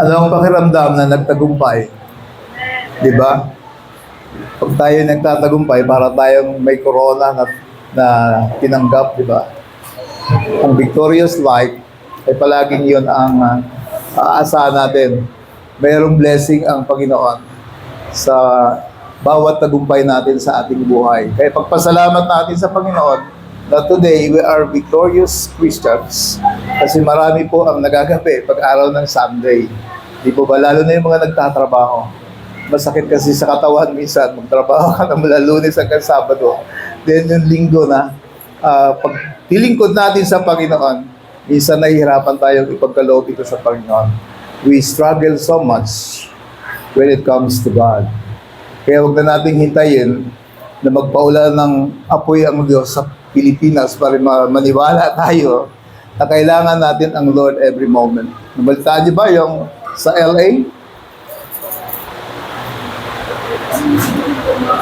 Ano ang pakiramdam na nagtagumpay? Di ba? Pag tayo nagtatagumpay, para tayong may corona na tinanggap, di ba? Ang victorious life, ay palaging yun ang aasahan natin. Mayroong blessing ang Panginoon sa bawat tagumpay natin sa ating buhay. Kaya pagpasalamat natin sa Panginoon na today we are victorious Christians kasi marami po ang nagagabi pag araw ng Sunday. Di po ba? Lalo na yung mga nagtatrabaho. Masakit kasi sa katawan minsan, magtrabaho ka na mula Lunes hanggang Sabado. Then yung linggo na, pag tilingkod natin sa Panginoon, minsan nahihirapan tayong ipagkaloob ito sa Panginoon. We struggle so much when it comes to God. Kaya huwag na nating hintayin na magpaulan ng apoy ang Diyos sa Pilipinas para maniwala tayo na kailangan natin ang Lord every moment. Nabalitaan niyo ba yung sa LA?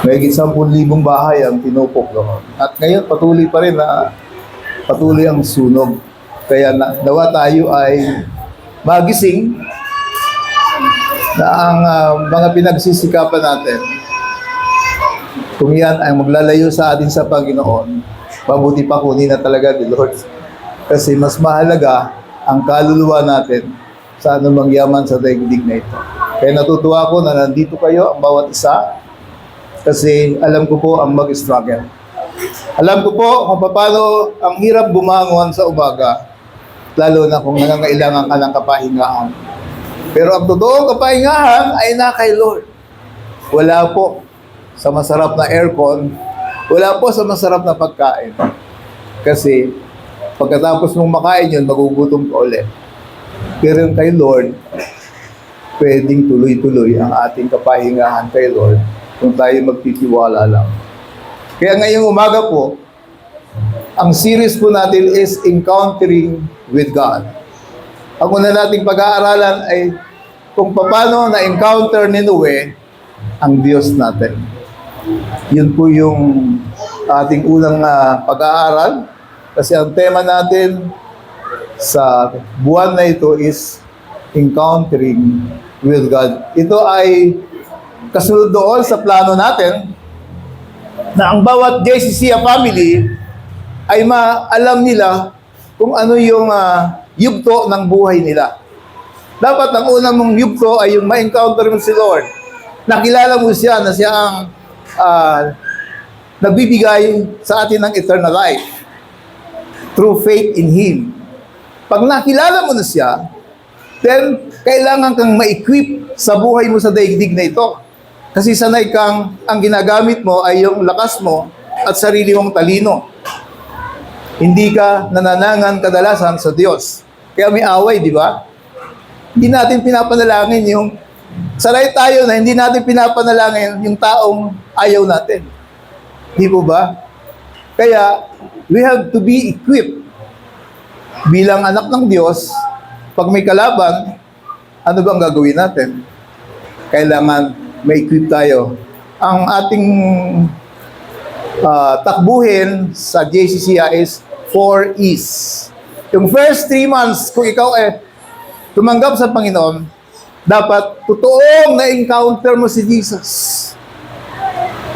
May 10,000 bahay ang tinupok doon. At ngayon patuloy pa rin na patuloy ang sunog. Kaya nawa tayo ay magising na ang mga pinagsisikapan natin, kung yan ay maglalayo sa atin sa Panginoon, mabuti pa kunin na talaga ni Lord. Kasi mas mahalaga ang kaluluwa natin sa anumang yaman sa daigdig na ito. Kaya natutuwa ko na nandito kayo, ang bawat isa, kasi alam ko po ang mag-struggle. Alam ko po kung paano ang hirap bumangon sa umaga, lalo na kung nangangailangan ka ng kapahingahan. Pero ang totoong kapahingahan ay na kay Lord. Wala po sa masarap na aircon, wala po sa masarap na pagkain. Kasi pagkatapos mong makain yun, magugutom ka ulit. Pero yung kay Lord, pwedeng tuloy-tuloy ang ating kapahingahan kay Lord kung tayo magtitiwala lang. Kaya ngayong umaga po, ang series po natin is Encountering with God. Ang una nating pag-aaralan ay kung paano na-encounter ni Noe ang Diyos natin. Yun po yung ating unang pag-aaral kasi ang tema natin sa buwan na ito is Encountering with God. Ito ay kasunod doon sa plano natin na ang bawat JCCA family ay maalam nila kung ano yung yugto ng buhay nila. Dapat ang unang mong yugto ay yung ma-encounter mo si Lord. Nakilala mo siya na siya ang nagbibigay sa atin ng eternal life through faith in Him. Pag nakilala mo na siya, then kailangan kang ma-equip sa buhay mo sa daigdig na ito. Kasi sanay kang, ang ginagamit mo ay yung lakas mo at sarili mong talino. Hindi ka nananangan kadalasan sa Diyos. Kaya may away, di ba? Hindi natin pinapanalangin yung, sanay tayo na hindi natin pinapanalangin yung taong ayaw natin. Di po ba? Kaya, we have to be equipped bilang anak ng Diyos. Pag may kalaban, ano bang gagawin natin? Kailangan may equip tayo. Ang ating takbuhin sa JCCA is 4 E's. Yung first 3 months, kung ikaw tumanggap sa Panginoon, dapat totoong na-encounter mo si Jesus.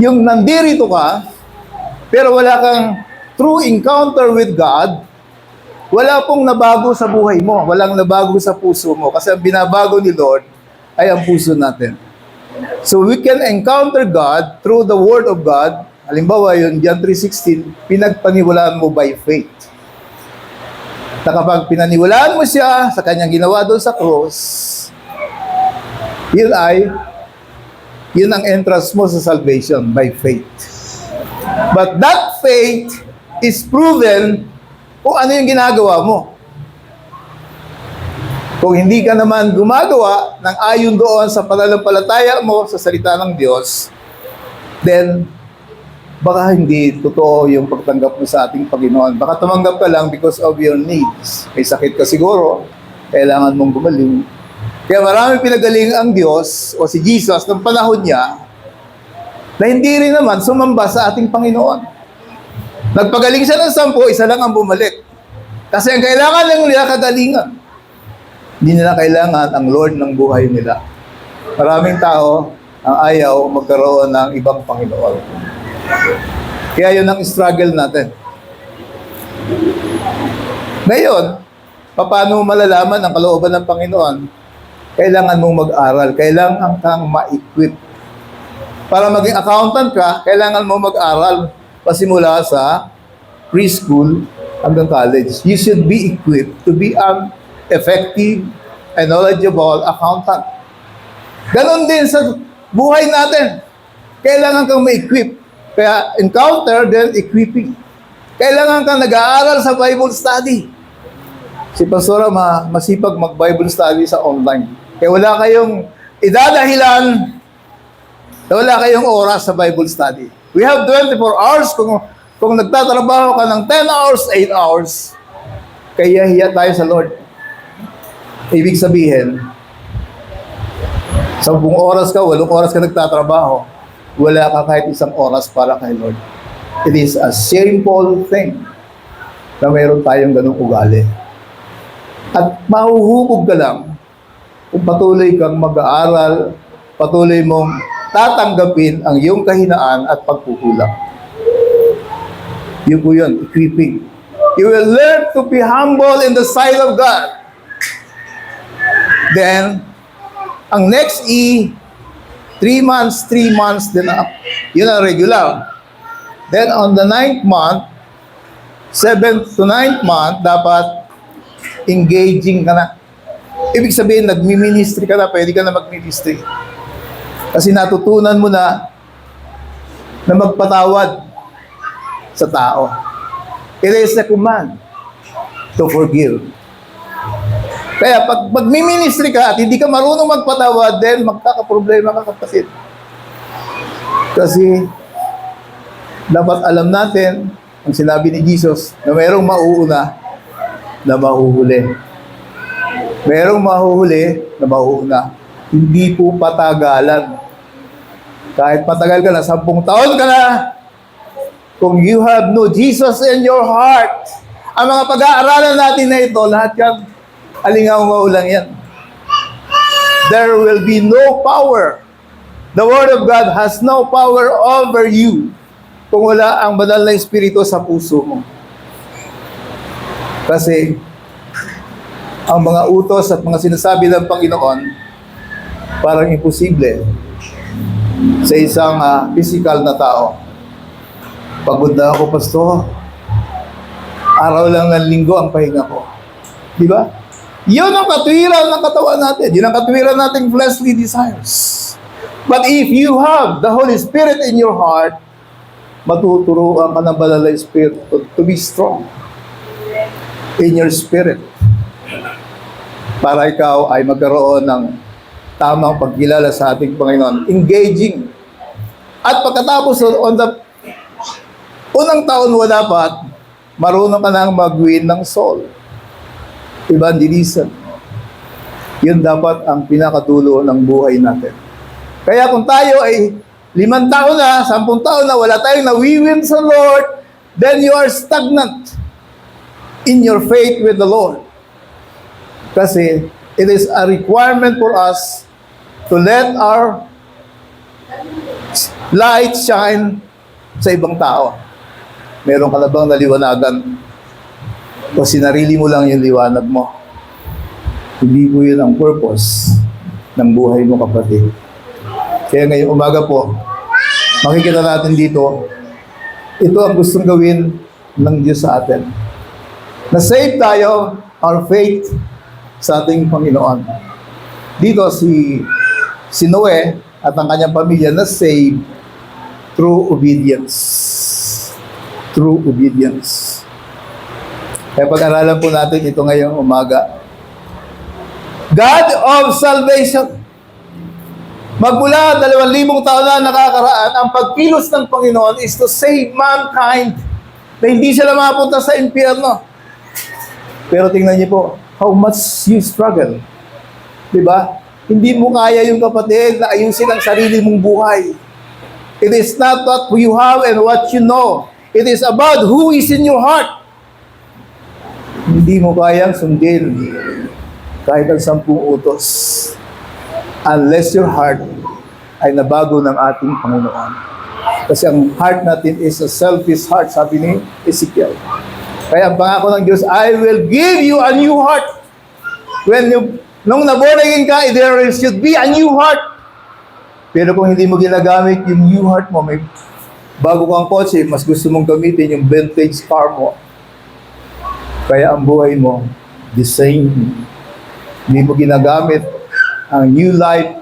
Yung nandirito ka, pero wala kang true encounter with God, wala pong nabago sa buhay mo, walang nabago sa puso mo, kasi ang binabago ni Lord ay ang puso natin. So we can encounter God through the Word of God. Halimbawa, yun, John 3:16, pinagpaniwalaan mo by faith. Na kapag pinaniwalaan mo siya sa kanyang ginawa doon sa cross, yun ang entrance mo sa salvation by faith. But that faith is proven kung ano yung ginagawa mo. Kung hindi ka naman gumagawa ng ayon doon sa pananampalataya mo sa salita ng Diyos, then baka hindi totoo yung pagtanggap mo sa ating Panginoon. Baka tumanggap ka lang because of your needs. May sakit ka siguro, kailangan mong gumaling. Kaya marami pinagaling ang Diyos o si Jesus ng panahon niya na hindi rin naman sumamba sa ating Panginoon. Nagpagaling siya ng 10, isa lang ang bumalik. Kasi ang kailangan lang nila kagalingan. Hindi nila kailangan ang Lord ng buhay nila. Maraming tao ang ayaw magkaroon ng ibang Panginoon. Kaya yun ang struggle natin. Ngayon, paano mo malalaman ang kalooban ng Panginoon? Kailangan mong mag-aral. Kailangan kang ma-equip. Para maging accountant ka, kailangan mo mag-aral pasimula sa preschool hanggang college. You should be equipped to be an effective and knowledgeable accountant. Ganon din sa buhay natin. Kailangan kang ma-equip. Kaya encounter, then equipping. Kailangan kang nag-aaral sa Bible study. Si Pastora masipag mag-Bible study sa online. Kaya wala kayong idadahilan na wala kayong oras sa Bible study. We have 24 hours. Kung nagtatrabaho ka ng 10 hours, 8 hours, kaya hiya tayo sa Lord. Ibig sabihin, 10 oras ka, 8 oras ka nagtatrabaho, wala ka kahit 1 oras para kay Lord. It is a shameful thing na mayroon tayong ganung ugali. At mahuhubog ka lang kung patuloy kang mag-aaral, patuloy mong tatanggapin ang iyong kahinaan at pagkukulang. Yun po yun, equipping. You will learn to be humble in the sight of God. Then, ang next 3 months, then yun ang regular. Then on the 9th month, 7th to 9th month, dapat engaging ka na. Ibig sabihin, nagmi-ministry ka na, pwede ka na mag-ministry. Kasi natutunan mo na magpatawad sa tao. It is a command to forgive. Kaya pag magmi-ministry ka at hindi ka marunong magpatawad, then magkakaproblema ka, kapatid. Kasi dapat alam natin ang sinabi ni Jesus na mayroong mauuna na mahuhuli. Mayroong mahuhuli na mauuna. Hindi po patagalan. Kahit patagal ka na, 10 taon ka na, kung you have no Jesus in your heart, ang mga pag-aaralan natin na ito, lahat yan, alingaw lang yan. There will be no power. The Word of God has no power over you kung wala ang banal na Espiritu sa puso mo. Kasi, ang mga utos at mga sinasabi ng Panginoon, parang imposible sa isang physical na tao. Pagod na ako, Pastor. Araw lang ng linggo ang pahinga ko. Di ba? Yun ang katwiran ng katawan natin. Yun ang katwiran nating fleshly desires. But if you have the Holy Spirit in your heart, matuturuan ka ng banal na Spirit to be strong in your spirit. Para ikaw ay magkaroon ng tamang pagkilala sa ating Panginoon. Engaging. At pagkatapos, on the unang taon mo dapat, marunong ka nang mag-win ng soul. Evangelism. Yun dapat ang pinakadulo ng buhay natin. Kaya kung tayo ay 5 taon na, 10 taon na, wala tayong nawiwin sa Lord, then you are stagnant in your faith with the Lord. Kasi it is a requirement for us to let our light shine sa ibang tao. Meron ka na bang naliwanagan? O sinarili mo lang yung liwanag mo? Hindi po yun ang purpose ng buhay mo, kapatid. Kaya ngayong umaga po, makikita natin dito, ito ang gustong gawin ng Diyos sa atin. Na-save tayo, our faith sa ating Panginoon. Dito si Noe at ang kanyang pamilya na-save through obedience. Through obedience. Kaya pag-aralan po natin ito ngayong umaga. God of salvation. Magmula 2,000 taon na nakakaraan, ang pagkilos ng Panginoon is to save mankind na hindi sila mapunta sa impyerno. Pero tingnan niyo po, how much you struggle. Diba? Hindi mo kaya yung kapatid na ayusin ang sarili mong buhay. It is not what you have and what you know. It is about who is in your heart. Hindi mo kayang sundin kahit ang 10 utos unless your heart ay nabago ng ating Panginoon. Kasi ang heart natin is a selfish heart, sabi ni Ezekiel. Kaya ang pangako ng Diyos, I will give you a new heart. Nung naborn again ka, there should be a new heart. Pero kung hindi mo ginagamit yung new heart mo, may bago kang kotse, mas gusto mong gamitin yung vintage car mo. Kaya ang buhay mo, the same. Hindi mo ginagamit ang new life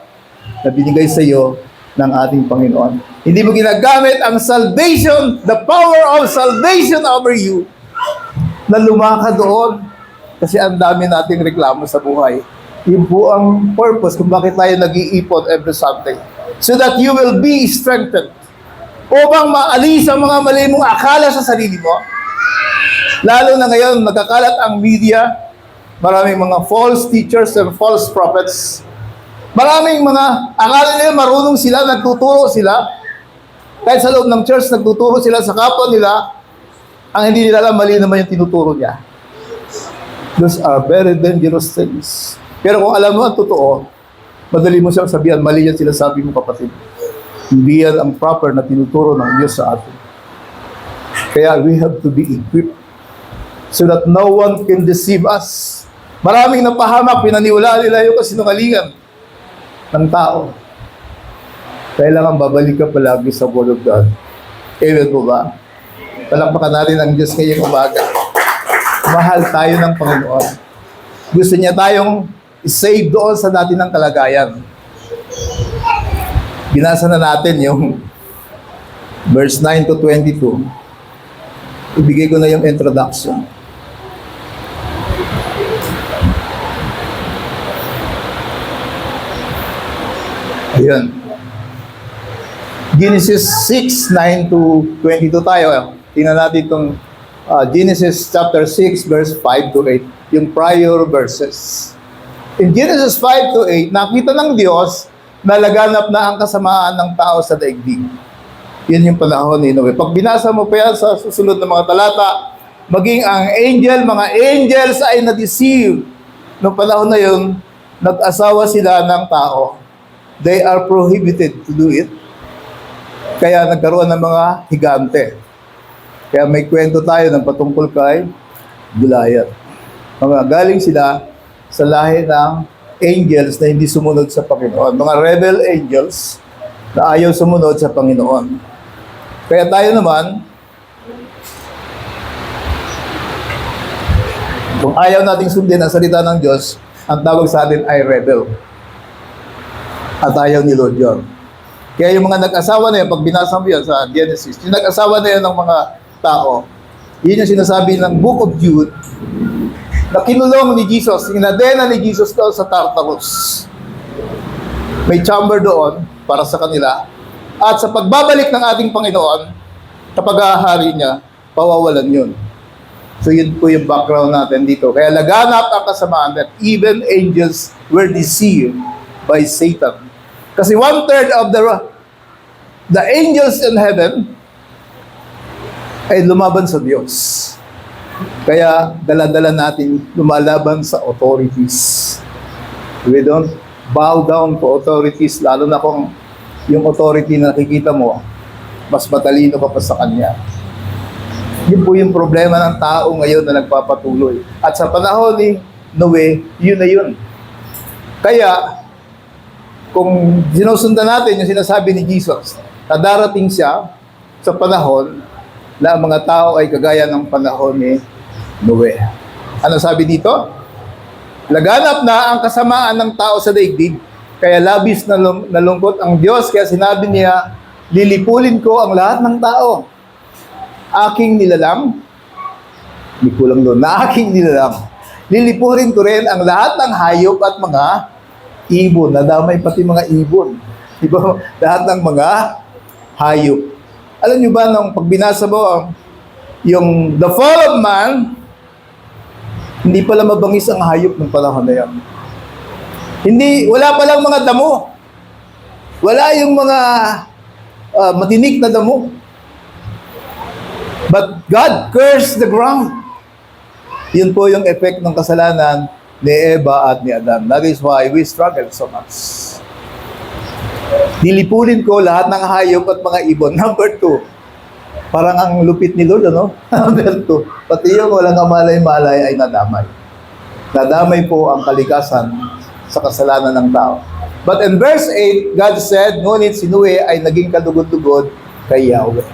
na binigay sa iyo ng ating Panginoon. Hindi mo ginagamit ang salvation, the power of salvation over you, na lumakad doon. Kasi ang dami nating reklamo sa buhay. Yun po ang purpose kung bakit tayo nag-iipon every Sunday. So that you will be strengthened. Upang maalis ang mga mali mong akala sa sarili mo. Lalo na ngayon, nagkakalat ang media. Maraming mga false teachers and false prophets. Maraming mga akala nila marunong sila, nagtuturo sila. Kahit sa loob ng church, nagtuturo sila sa kapwa nila. Ang hindi nila alam, mali naman yung tinuturo niya. Those are very dangerous things. Pero kung alam mo ang totoo, madali mo siyang sabihan, mali yan sila sabi mo, kapatid. Hindi yan ang proper na tinuturo ng Diyos sa atin. Kaya we have to be equipped so that no one can deceive us. Maraming napahamak, pinaniwalaan nila yung kasinungalingan ng tao. Kailangan babalik ka palagi sa Word of God. Amen po ba? Palakpakan natin ang Diyos ngayong umaga. Mahal tayo ng Panginoon. Gusto niya tayong i-save doon sa dati ng kalagayan. Binasa na natin yung verse 9 to 22. Ibigay ko na yung introduction. Ayan. Genesis 6, 9 to 22 tayo. Tingnan natin itong Genesis chapter 6, verse 5 to 8. Yung prior verses. In Genesis 5 to 8, nakita ng Diyos na laganap na ang kasamaan ng tao sa daigdig. Yun yung panahon ni Noe. Pag binasa mo pa yan sa susunod na mga talata, maging ang mga angels ay na-deceive. Noong panahon na yun, nag-asawa sila ng tao. They are prohibited to do it. Kaya nagkaroon ng mga higante. Kaya may kwento tayo ng patungkol kay Goliath. Mga galing sila sa lahi ng angels na hindi sumunod sa Panginoon. Mga rebel angels na ayaw sumunod sa Panginoon. Kaya tayo naman, kung ayaw nating sundin ang salita ng Diyos, ang tawag sa atin ay rebel. At ayaw ni Lord yun. Kaya yung mga nag-asawa na yun, pag binasa mo yun sa Genesis, yung nag-asawa na yun ng mga tao, yun yung sinasabi ng Book of Jude, na kinulong ni Jesus, inadena ni Jesus doon sa Tartarus. May chamber doon para sa kanila. At sa pagbabalik ng ating Panginoon, kapag ahari niya, pawawalan yun. So yun po yung background natin dito. Kaya laganap ang kasamaan that even angels were deceived by Satan. Kasi 1/3 of the angels in heaven ay lumaban sa Diyos. Kaya dala-dala natin lumalaban sa authorities. We don't bow down to authorities, lalo na kung yung authority na nakikita mo, mas matalino ka pa sa kanya. Yun po yung problema ng tao ngayon na nagpapatuloy. At sa panahon ni Noe, yun na yun. Kaya, kung sinusundan natin yung sinasabi ni Jesus, na darating siya sa panahon na ang mga tao ay kagaya ng panahon ni Noe. Ano sabi dito? Laganap na ang kasamaan ng tao sa daigdig, kaya labis na nalungkot ang Diyos, kaya sinabi niya, lilipulin ko ang lahat ng tao. Aking nilalang, hindi kulang doon, na aking nilalang. Lilipulin ko rin ang lahat ng hayop at mga ibon, nadamay pati mga ibon. Diba? Lahat ng mga hayop. Alam niyo ba, nung pagbinasa mo yung the fall of man, hindi pala mabangis ang hayop ng panahon na yan. Wala palang mga damo. Wala yung mga matinik na damo. But God cursed the ground. Yun po yung effect ng kasalanan ni Eva at ni Adan. That is why we struggle so much. Nilipunin ko lahat ng hayop at mga ibon. Number 2. Parang ang lupit ni Lord, ano? Number 2. Pati yung walang kamalay-malay ay nadamay. Nadamay po ang kalikasan sa kasalanan ng tao. But in verse 8, God said, ngunit si Noe ay naging kalugod-lugod kay Yahweh.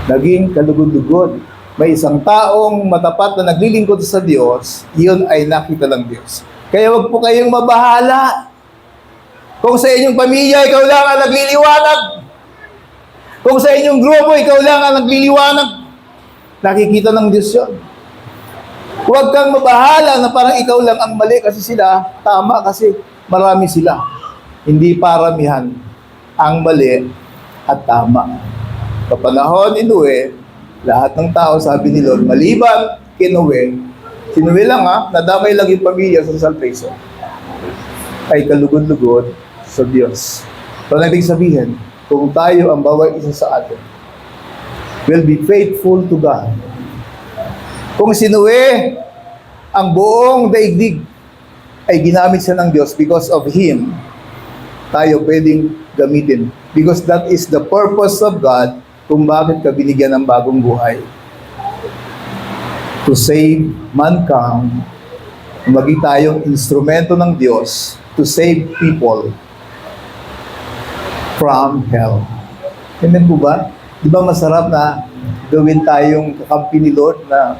Naging kalugod-lugod. May isang taong matapat na naglilingkod sa Diyos, yun ay nakita ng Diyos. Kaya wag po kayong mabahala. Kung sa inyong pamilya, ikaw lang ang nagliliwanag. Kung sa inyong grupo, ikaw lang ang nagliliwanag. Nakikita ng Diyos yun. Huwag kang mabahala na parang ikaw lang ang mali kasi sila, tama kasi marami sila. Hindi paramihan ang mali at tama. Kapanahon ni Noe, lahat ng tao, sabi ni Lord, maliban kay Noe, si Noe lang nadamay lang yung pamilya sa salvation, ay kalugod-lugod sa Diyos. So, ibig sabihin, kung tayo ang bawat isa sa atin, will be faithful to God. Kung si Noe, ang buong daigdig ay ginamit siya ng Diyos because of Him, tayo pwedeng gamitin. Because that is the purpose of God kung bakit ka binigyan ng bagong buhay. To save mankind, maging tayong instrumento ng Diyos to save people from hell. Amen po ba? Di ba masarap na gawin tayong kakampi ni Lord na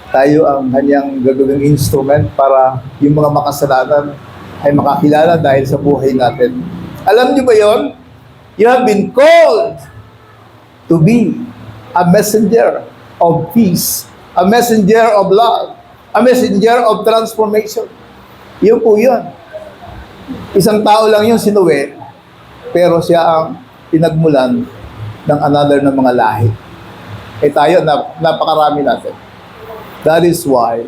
tayo ang kanyang gagawing instrument para yung mga makasalanan ay makakilala dahil sa buhay natin. Alam niyo ba yon? You have been called to be a messenger of peace, a messenger of love, a messenger of transformation. Yun po yun. Isang tao lang yun si Noe, pero siya ang pinagmulan ng another ng mga lahi. Tayo, napakarami natin. That is why,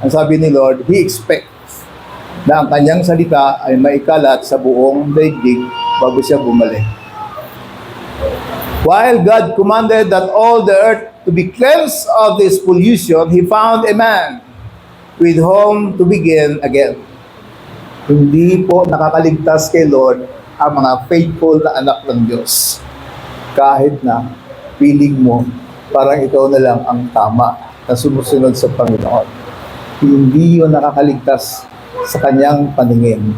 ang sabi ni Lord, He expects na ang kanyang salita ay maikalat sa buong daigdig bago siya bumalik. While God commanded that all the earth to be cleansed of this pollution, He found a man with whom to begin again. Hindi po nakakaligtas kay Lord ang mga faithful na anak ng Diyos. Kahit na feeling mo parang ikaw na lang ang tama na sumusunod sa Panginoon. Hindi yun nakakaligtas sa kanyang paningin.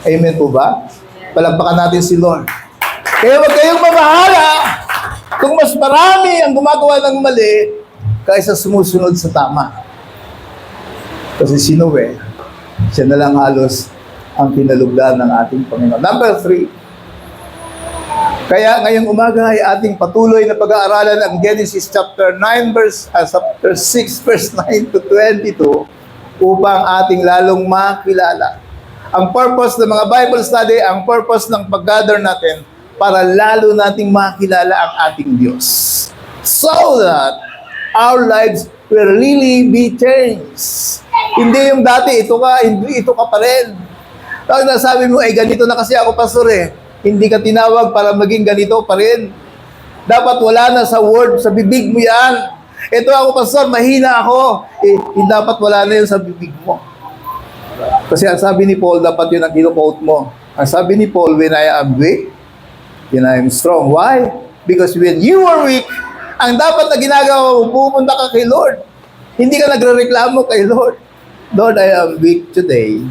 Amen po ba? Palakpakan natin si Lord. Kaya huwag kayong mabahala kung mas marami ang gumagawa ng mali kaysa sumusunod sa tama. Kasi si Noe, siya na lang halos ang kinalugdan ng ating Panginoon. Number 3. Kaya ngayong umaga ay ating patuloy na pag-aaralan ang Genesis chapter 6 verse 9 to 22 upang ating lalong makilala. Ang purpose ng mga Bible study, ang purpose ng pag-gather natin para lalo nating makilala ang ating Diyos. So that our lives will really be changed. Hindi yung dati, ito ka pa rin. Tapos nasabi mo, ganito na kasi ako, pastor Hindi ka tinawag para maging ganito pa rin. Dapat wala na sa word, sa bibig mo yan. Ito ako, pastor, mahina ako. Dapat wala na yun sa bibig mo. Kasi ang sabi ni Paul, dapat yun ang kino-quote mo. Ang sabi ni Paul, when I am weak, when I am strong. Why? Because when you are weak, ang dapat na ginagawa mo, pumunta ka kay Lord. Hindi ka nagre-reklamo kay Lord. Lord, I am weak today.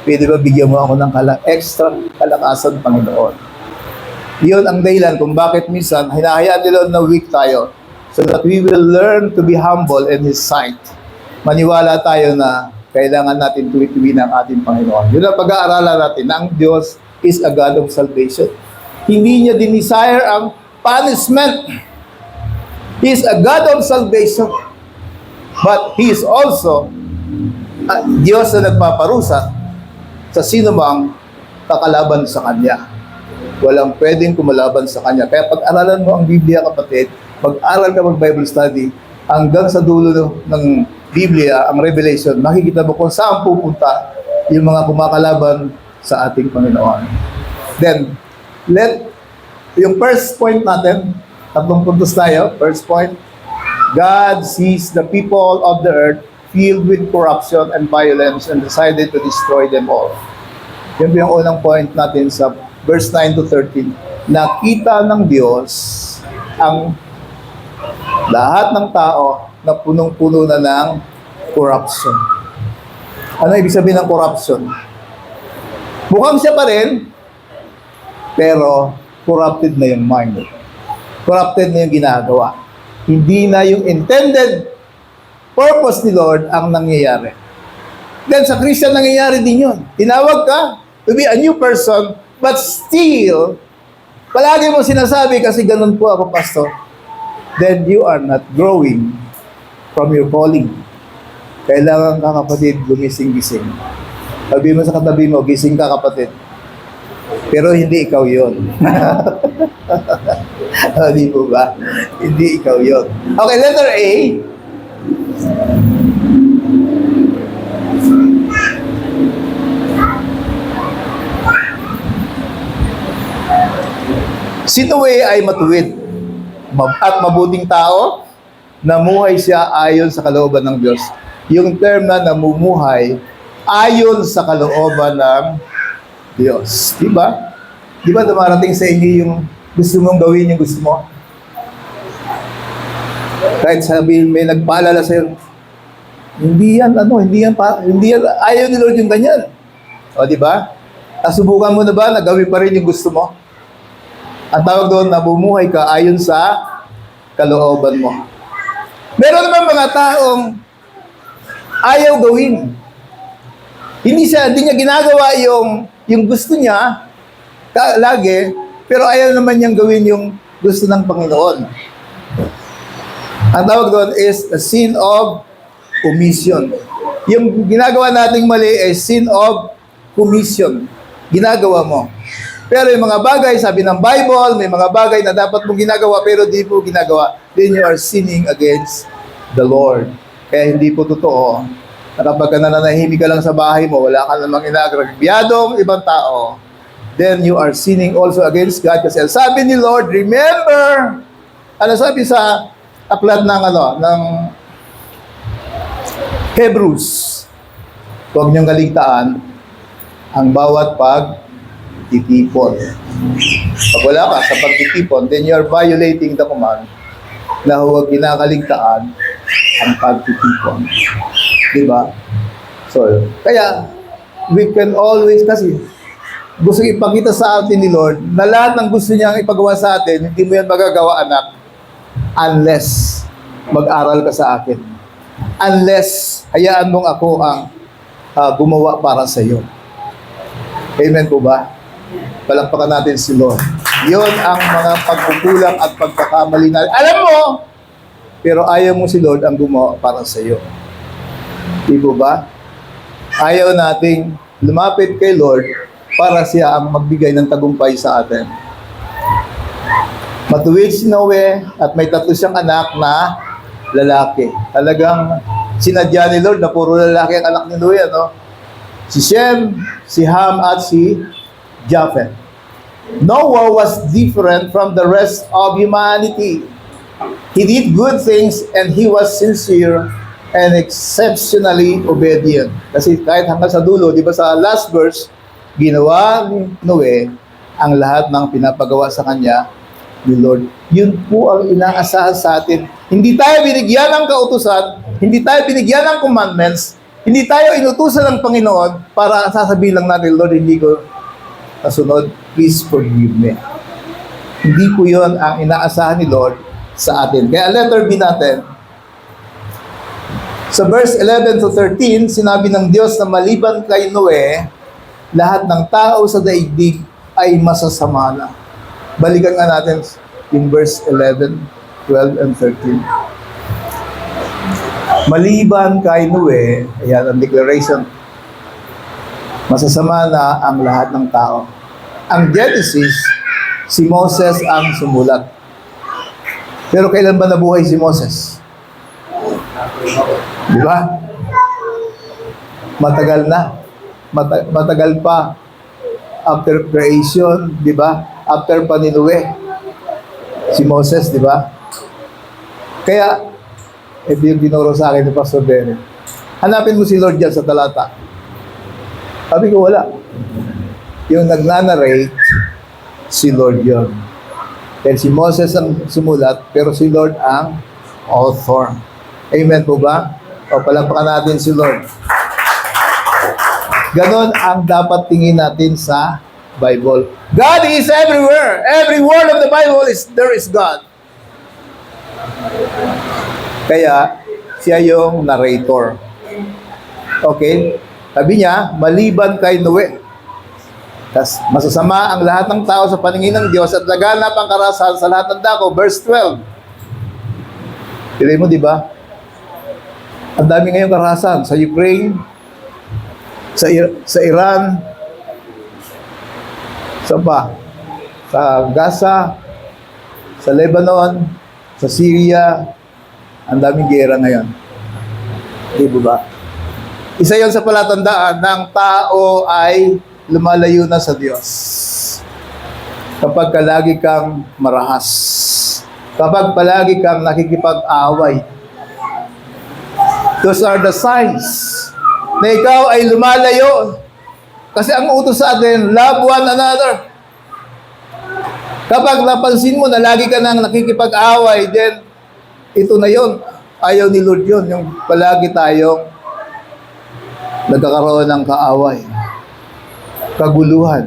Pwede ba bigyan mo ako ng extra kalakasan, Panginoon? Yun ang dahilan kung bakit minsan hinahayaan ni Lord na weak tayo so that we will learn to be humble in His sight. Maniwala tayo na kailangan natin tuwi-tuwi ng ating Panginoon. Yun ang pag-aaralan natin na ang Diyos is a God of salvation. Hindi niya dinesire ang punishment. He is a God of salvation. But He is also a Diyos na nagpaparusa sa sino mang kakalaban sa Kanya. Walang pwedeng kumalaban sa Kanya. Kaya pag-aralan mo ang Biblia, kapatid, mag-aral ka mag-Bible study, hanggang sa dulo ng Biblia, ang Revelation, makikita mo kung saan pupunta yung mga kumakalaban sa ating Panginoon. Then, yung first point natin, 3 puntos tayo. First point, God sees the people of the earth filled with corruption and violence and decided to destroy them all. Yun yung unang point natin sa verse 9 to 13. Nakita ng Diyos ang lahat ng tao na punong-puno na ng corruption. Ano ibig sabihin ng corruption? Mukhang siya pa rin, pero corrupted na yung mind. Corrupted na yung ginagawa. Hindi na yung intended purpose ni Lord ang nangyayari. Then sa Christian nangyayari din yun. Tinawag ka to be a new person, but still, palagi mo sinasabi kasi ganun po ako, pastor, then you are not growing from your calling. Kailangan ka, kapatid, gumising-gising. Sabi mo sa katabi mo, gising ka, kapatid. Pero hindi ikaw yun. Di po ba? Hindi ikaw yun. Okay, letter A. Si Noe ay matuwid at mabuting tao, namuhay siya ayon sa kalooban ng Diyos. Yung term na namumuhay ayon sa kalooban ng Diyos. Diba? Diba dumarating sa inyo yung gusto mong gawin yung gusto mo? Kahit sabihin may nagpaalala sa'yo, hindi yan, ayaw ni Lord yung ganyan. O, diba? Nasubukan mo na ba na gawin pa rin yung gusto mo? Ang tawag doon, nabumuhay ka ayon sa kalooban mo. Meron naman mga taong ayaw gawin. Hindi niya ginagawa yung gusto niya lagi, pero ayaw naman niyang gawin yung gusto ng Panginoon. Ang tawag doon is a sin of omission. Yung ginagawa nating mali ay sin of commission. Ginagawa mo. Pero yung mga bagay, sabi ng Bible, may mga bagay na dapat mong ginagawa pero di po ginagawa, then you are sinning against the Lord. Kaya hindi po totoo na kapag nananahimik ka lang sa bahay mo, wala ka namang inagrabyadong ibang tao, then you are sinning also against God. Kasi sabi ni Lord, remember, ano sabi sa aklat ng Hebrews, huwag niyong kaligtaan ang bawat pagtitipon. Pag wala ka sa pagtitipon, then you are violating the command na huwag kinakaligtaan ang pagtitipon. Diba? So, kaya, we can always, kasi gusto ipakita sa atin ni Lord na lahat ng gusto niyang ipagawa sa atin, hindi mo yan magagawa, anak, unless mag-aral ka sa akin. Unless hayaan mong ako ang gumawa para sa iyo. Amen po ba? Palakpakan natin si Lord. Yun ang mga pagkukulang at pagkakamali natin. Alam mo, pero ayaw mo si Lord ang gumawa para sa iyo. Di po ba? Ayaw nating lumapit kay Lord para siya ang magbigay ng tagumpay sa atin. Matuwid si Noe at may 3 siyang anak na lalaki. Talagang sinadya ni Lord na puro lalaki ang anak ni Noe, no? Si Shem, si Ham, at si Japheth. Noah was different from the rest of humanity. He did good things and he was sincere and exceptionally obedient. Kasi kahit hanggang sa dulo, di ba sa last verse, ginawa ni Noe ang lahat ng pinapagawa sa kanya ni Lord. Yun po ang inaasahan sa atin. Hindi tayo binigyan ng kautusan, hindi tayo binigyan ng commandments, hindi tayo inutusan ng Panginoon para sasabihin lang natin, Lord, hindi ko nasunod, please forgive me. Hindi po yun ang inaasahan ni Lord sa atin. Kaya letter B natin, sa verse 11 to 13, sinabi ng Diyos na maliban kay Noe, lahat ng tao sa daigdig ay masasama na. Balikan nga natin yung verse 11, 12, and 13. Maliban kay Noe, ayan ang declaration, masasama na ang lahat ng tao. Ang Genesis, si Moses ang sumulat. Pero kailan ba nabuhay si Moses? Di ba? Matagal na. Matagal pa. After creation, di ba? After pa ni Noe, si Moses, di ba? Kaya, ito yung tinuro sa akin ni Pastor Derek. Hanapin mo si Lord dyan sa talata. Sabi ko, wala. Yung nagnanarrate, si Lord yun. Dahil si Moses ang sumulat, pero si Lord ang author. Amen po ba? O, palampakan natin si Lord. Ganon ang dapat tingin natin sa Bible. God is everywhere. Every word of the Bible is, there is God. Kaya, siya yung narrator. Okay? Sabi niya, maliban kay Noe. Tas, masasama ang lahat ng tao sa paningin ng Diyos at laganap ang karahasan sa lahat ng dako. Verse 12. Pili mo, di ba? Ang dami ngayong karahasan sa Ukraine, sa Iran, sa Gaza, sa Lebanon, sa Syria, ang daming gera ngayon. Di ba? Isa yon sa palatandaan ng tao ay lumalayo na sa Diyos. Kapag palagi kang marahas, kapag palagi kang nakikipag-away, those are the signs na ikaw ay lumalayo. Kasi ang utos sa atin, love one another. Kapag napansin mo na lagi ka nang nakikipag-away, then ito na yon. Ayaw ni Lord yun. Yung palagi tayong nagkakaroon ng kaaway, kaguluhan.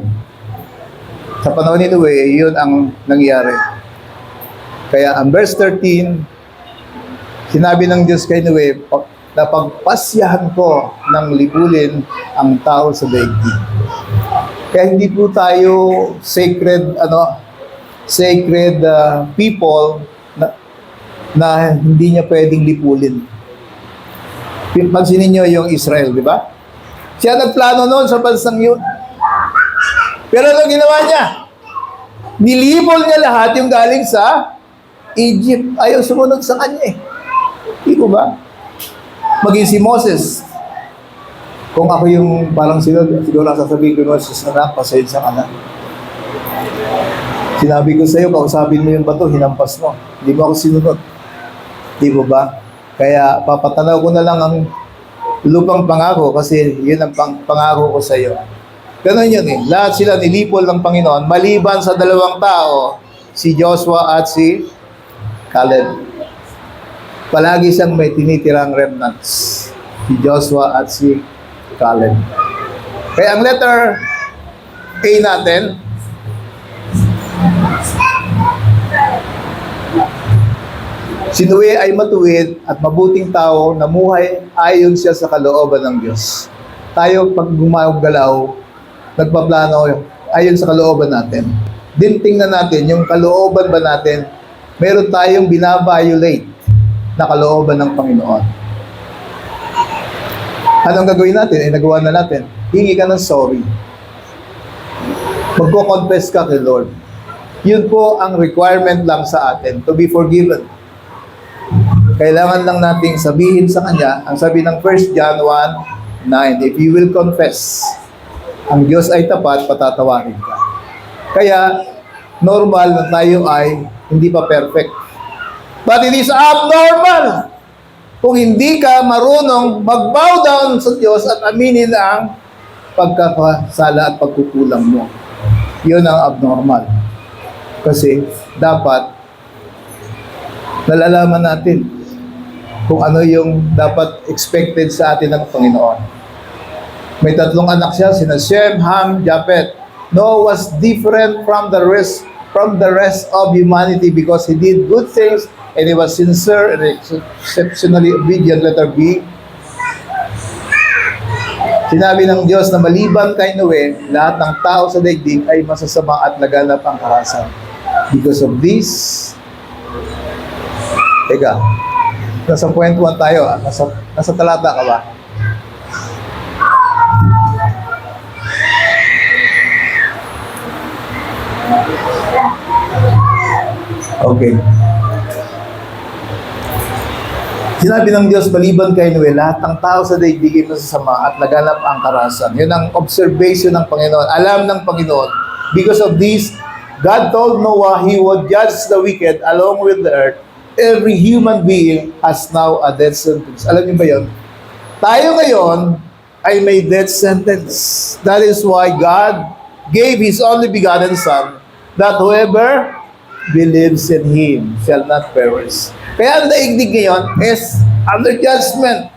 Sa panahon ni Noe, yun ang nangyari. Kaya ang verse 13, sinabi ng Diyos kay Noe, na pagpasyahan ko ng libulin ang tao sa daigdig. Kaya hindi po tayo sacred people na hindi niya pwedeng lipulin. Pansinin niyo yung Israel, di ba? Siya nagplano noon sa bansang yun. Pero ano ginawa niya? Nilipol niya lahat yung galing sa Egypt. Ayaw sumunod sa kanya eh. Di ba? Maging si Moses. Kung ako yung parang siguro sasabihin ko, Moses, anak, pasensya ka na. Sinabi ko sa iyo, kausapin mo yung bato, hinampas mo. Hindi mo ako sinunod. Di ba? Kaya papatanaw ko na lang ang lupang pangako kasi yun ang pangako ko sa iyo. Ganun yun eh. Lahat sila nilipol ng Panginoon maliban sa dalawang tao, si Joshua at si Caleb. Palagi siyang may tinitirang remnants. Si Joshua at si Caleb. Kaya ang letter A natin, si Noe ay matuwid at mabuting tao, namuhay ayon siya sa kalooban ng Diyos. Tayo pag gumagalaw, nagpaplano ayon sa kalooban natin. Din tingnan natin yung kalooban ba natin, meron tayong binabiolate na kalooban ng Panginoon. Anong gagawin natin? Nagawa na natin. Hingi ka ng sorry. Magko-confess ka kay Lord. Yun po ang requirement lang sa atin, to be forgiven. Kailangan lang nating sabihin sa Kanya, ang sabi ng 1 John 1:9, if you will confess, ang Diyos ay tapat, patatawarin ka. Kaya, normal na tayo ay hindi pa perfect. But it is abnormal kung hindi ka marunong mag-bow down sa Diyos at aminin ang pagkakasala at pagkukulang mo. Yun ang abnormal. Kasi, dapat nalalaman natin kung ano yung dapat expected sa atin ng Panginoon. May 3 anak siya, sina Shem, Ham, Japhet. Noah was different from the rest of humanity because he did good things and he was sincere and exceptionally obedient. Letter B. Sinabi ng Diyos na maliban kay Noe, lahat ng tao sa daigdig ay masasama at laganap ang karahasan. Because of this, teka, nasa point 1 tayo. Nasa talata ka ba? Okay. Sinabi ng Diyos, maliban kay Noe, lahat ng tao sa daigdig ay masasama at laganap ang karahasan. Yun ang observation ng Panginoon. Alam ng Panginoon. Because of this, God told Noah He would judge the wicked along with the earth. Every human being has now a death sentence. Alam niyo ba yun? tayo ngayon ay may death sentence. That is why God gave His only begotten Son, that whoever believes in Him shall not perish. Kaya ang daigdig ngayon is under judgment.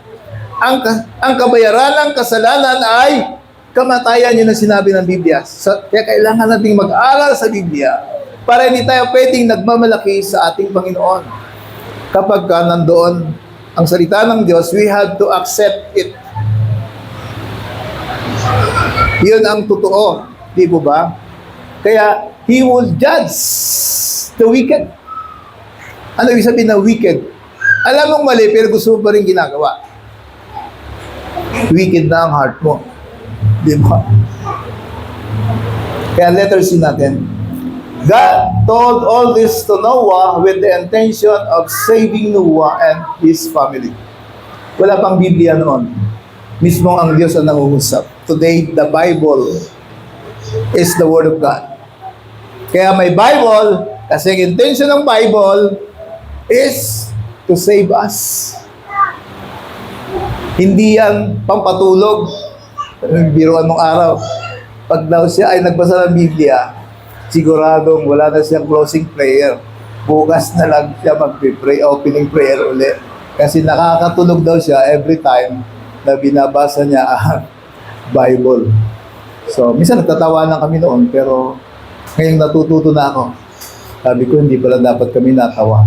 Ang kabayaran ng kasalanan ay kamatayan, yun ang sinabi ng Biblia. Kaya kailangan nating mag-aral sa Biblia para hindi tayo pwedeng nagmamalaki sa ating Panginoon. Kapag ka nandoon ang salita ng Diyos, we have to accept it. Yun ang totoo. Di po ba? Kaya, He will judge the wicked. Ano ibig sabihin ng wicked? Alam mong mali, pero gusto mo pa rin ginagawa. Wicked na ang heart mo. Di ba? Kaya letter C natin. God told all this to Noah with the intention of saving Noah and his family. Wala pang Biblia noon. Mismo ang Diyos ang nangungusap. Today, the Bible is the Word of God. Kaya may Bible, kasi ang intention ng Bible is to save us. Hindi yan pampatulog. Biruan mong araw. Pag daw siya ay nagbasa ng Biblia, siguradong wala na siyang closing prayer. Bukas na lang siya mag-pray, opening prayer ulit. Kasi nakakatulog daw siya every time na binabasa niya ang Bible. So, minsan nagtatawanan kami noon, pero ngayong natututo na ako. Sabi ko, hindi pala dapat kami natawa.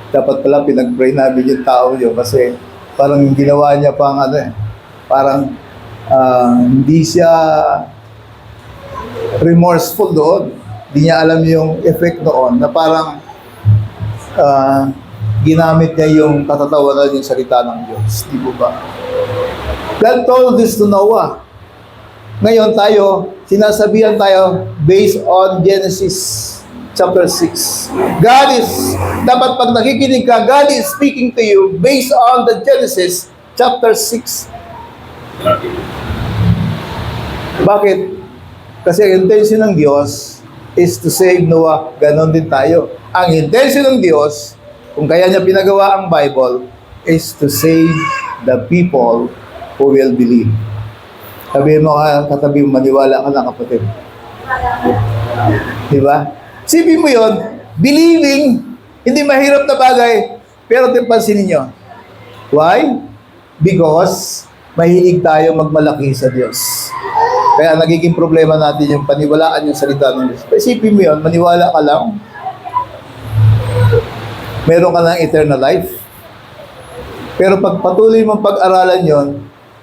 Dapat pala pinag-pray namin yung tao yun kasi parang ginawa niya pang parang hindi siya remorseful doon. Hindi niya alam yung effect noon na parang ginamit niya yung katatawanan yung salita ng Diyos. Di ba ba? God told this to Noah. Ngayon tayo, sinasabihan tayo based on Genesis chapter 6. Dapat pag nakikinig ka, God is speaking to you based on the Genesis chapter 6. Bakit? Kasi ang intention ng Diyos is to save Noah. Ganon din tayo. Ang intention ng Diyos, kung kaya niya pinagawa ang Bible, is to save the people who will believe. Sabihin mo katabi mo, maniwala ka na kapatid. Di ba? Sipin mo yun, believing, hindi mahirap na bagay, pero pansinin nyo. Why? Because mahilig tayo magmalaki sa Diyos. Kaya nagiging problema natin yung paniwalaan yung salita ng Diyos. Isipin mo yun, maniwala ka lang. Meron ka ng eternal life. Pero pag patuloy mong pag-aralan yon,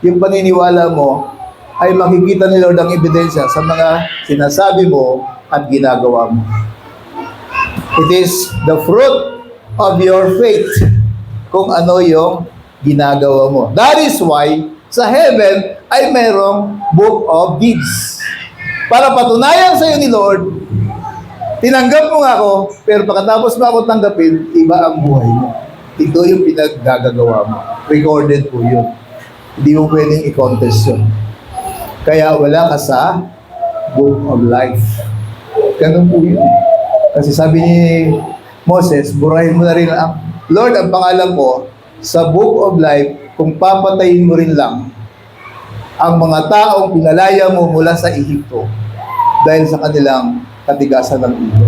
yung paniniwala mo ay makikita ni Lord ang ebidensya sa mga sinasabi mo at ginagawa mo. It is the fruit of your faith kung ano yung ginagawa mo. That is why sa heaven ay merong book of deeds. Para patunayan sa iyo ni Lord, tinanggap mo nga ako, pero pagkatapos mo ako tanggapin, iba ang buhay mo. Ito yung pinaggagawa mo. Recorded po yun. Hindi mo pwedeng i-contest yun. Kaya wala ka sa book of life. Ganun po yun. Kasi sabi ni Moses, burahin mo na rin ang Lord, ang pangalan mo sa book of life, kung papatayin mo rin lang ang mga taong pinalaya mo mula sa Ehipto dahil sa kanilang katigasan ng ulo.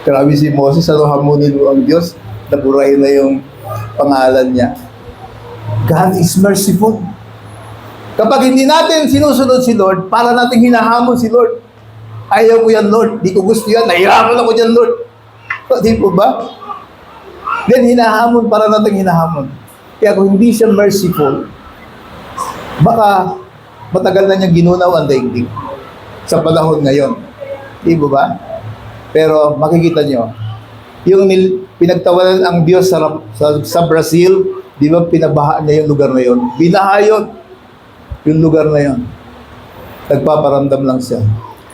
Grabe si Moses, ano hamunin mo ang Diyos, naburahin na yung pangalan niya. God is merciful. Kapag hindi natin sinusunod si Lord, para natin hinahamon si Lord. Ayaw ko yan, Lord. Di ko gusto yan. Nahirapan ako dyan, Lord. Di po ba? Then hinahamon para natin hinahamon. Kaya kung hindi siya merciful, baka matagal na niyang ginunaw ang daigdig sa panahon ngayon. Di ba? Pero makikita nyo, yung pinagtawanan ang Diyos sa Brazil, di ba pinabaha niya yung lugar na yun? Binaha yun. Yung lugar na yun. Nagpaparamdam lang siya.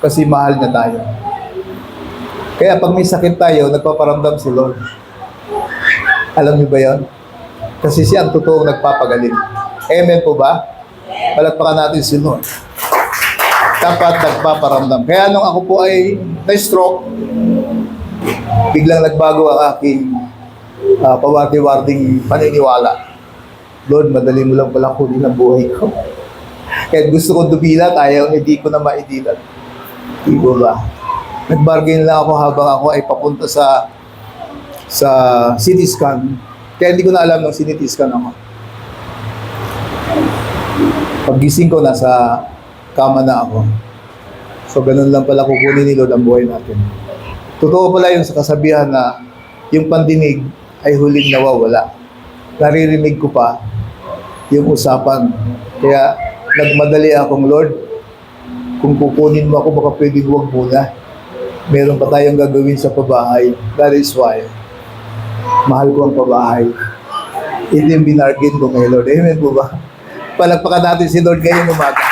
Kasi mahal na tayo. Kaya pag may sakit tayo, nagpaparamdam si Lord. Alam niyo ba yun? Kasi siya ang totoong nagpapagaling. Amen po ba? Palakpakan natin si Lord. Dapat nagpaparamdam. Kaya nung ako po ay na-stroke, biglang nagbago ang aking pawati-wating paniniwala. Lord, madali mo lang pala kunin ang buhay ko. Kahit gusto ko dumilat, ayaw, hindi ko na maidilat. Di ba? Nag-bargain lang ako habang ako ay papunta sa CT scan. Kaya hindi ko na alam ng CT scan ako. Paggising ko, nasa kama na ako. So, ganun lang pala kukunin ni Lord ang buhay natin. Totoo pala yung sa kasabihan na yung pandinig ay huling nawawala. Naririnig ko pa yung usapan. Kaya nagmadali akong, Lord, kung kukunin mo ako, baka pwede huwag muna. Meron pa tayong gagawin sa pabahay. That is why, mahal ko ang pabahay. Ito yung binargin ko kay Lord. Amen po ba? Palagpakan natin si Lord ngayong umaga.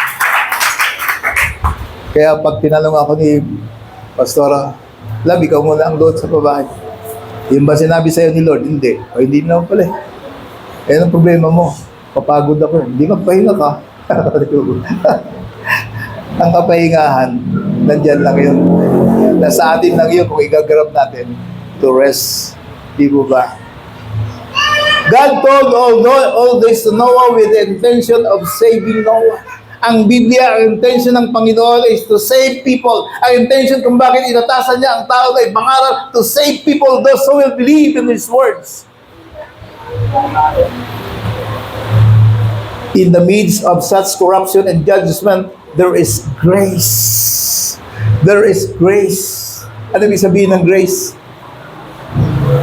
Kaya pag tinanong ako ni Pastora, Love, ikaw muna ang Lord sa pabahay. Yung ba sinabi sa'yo ni Lord? Hindi. O hindi naman pala eh. Yan ang problema mo. Papagod ako. Hindi magpahinga ka. Ang kapahingahan, nandyan lang yun. Nasa atin lang yun kung igagarap natin to rest. Di ba ba? God told all this to Noah with the intention of saving Noah. Ang Biblia, ang intention ng Panginoon is to save people. Ang intention kung bakit inatasan niya ang tao na ipangaral to save people, those who will believe in His words. In the midst of such corruption and judgment, there is grace. There is grace. Ano ibig sabihin ng grace?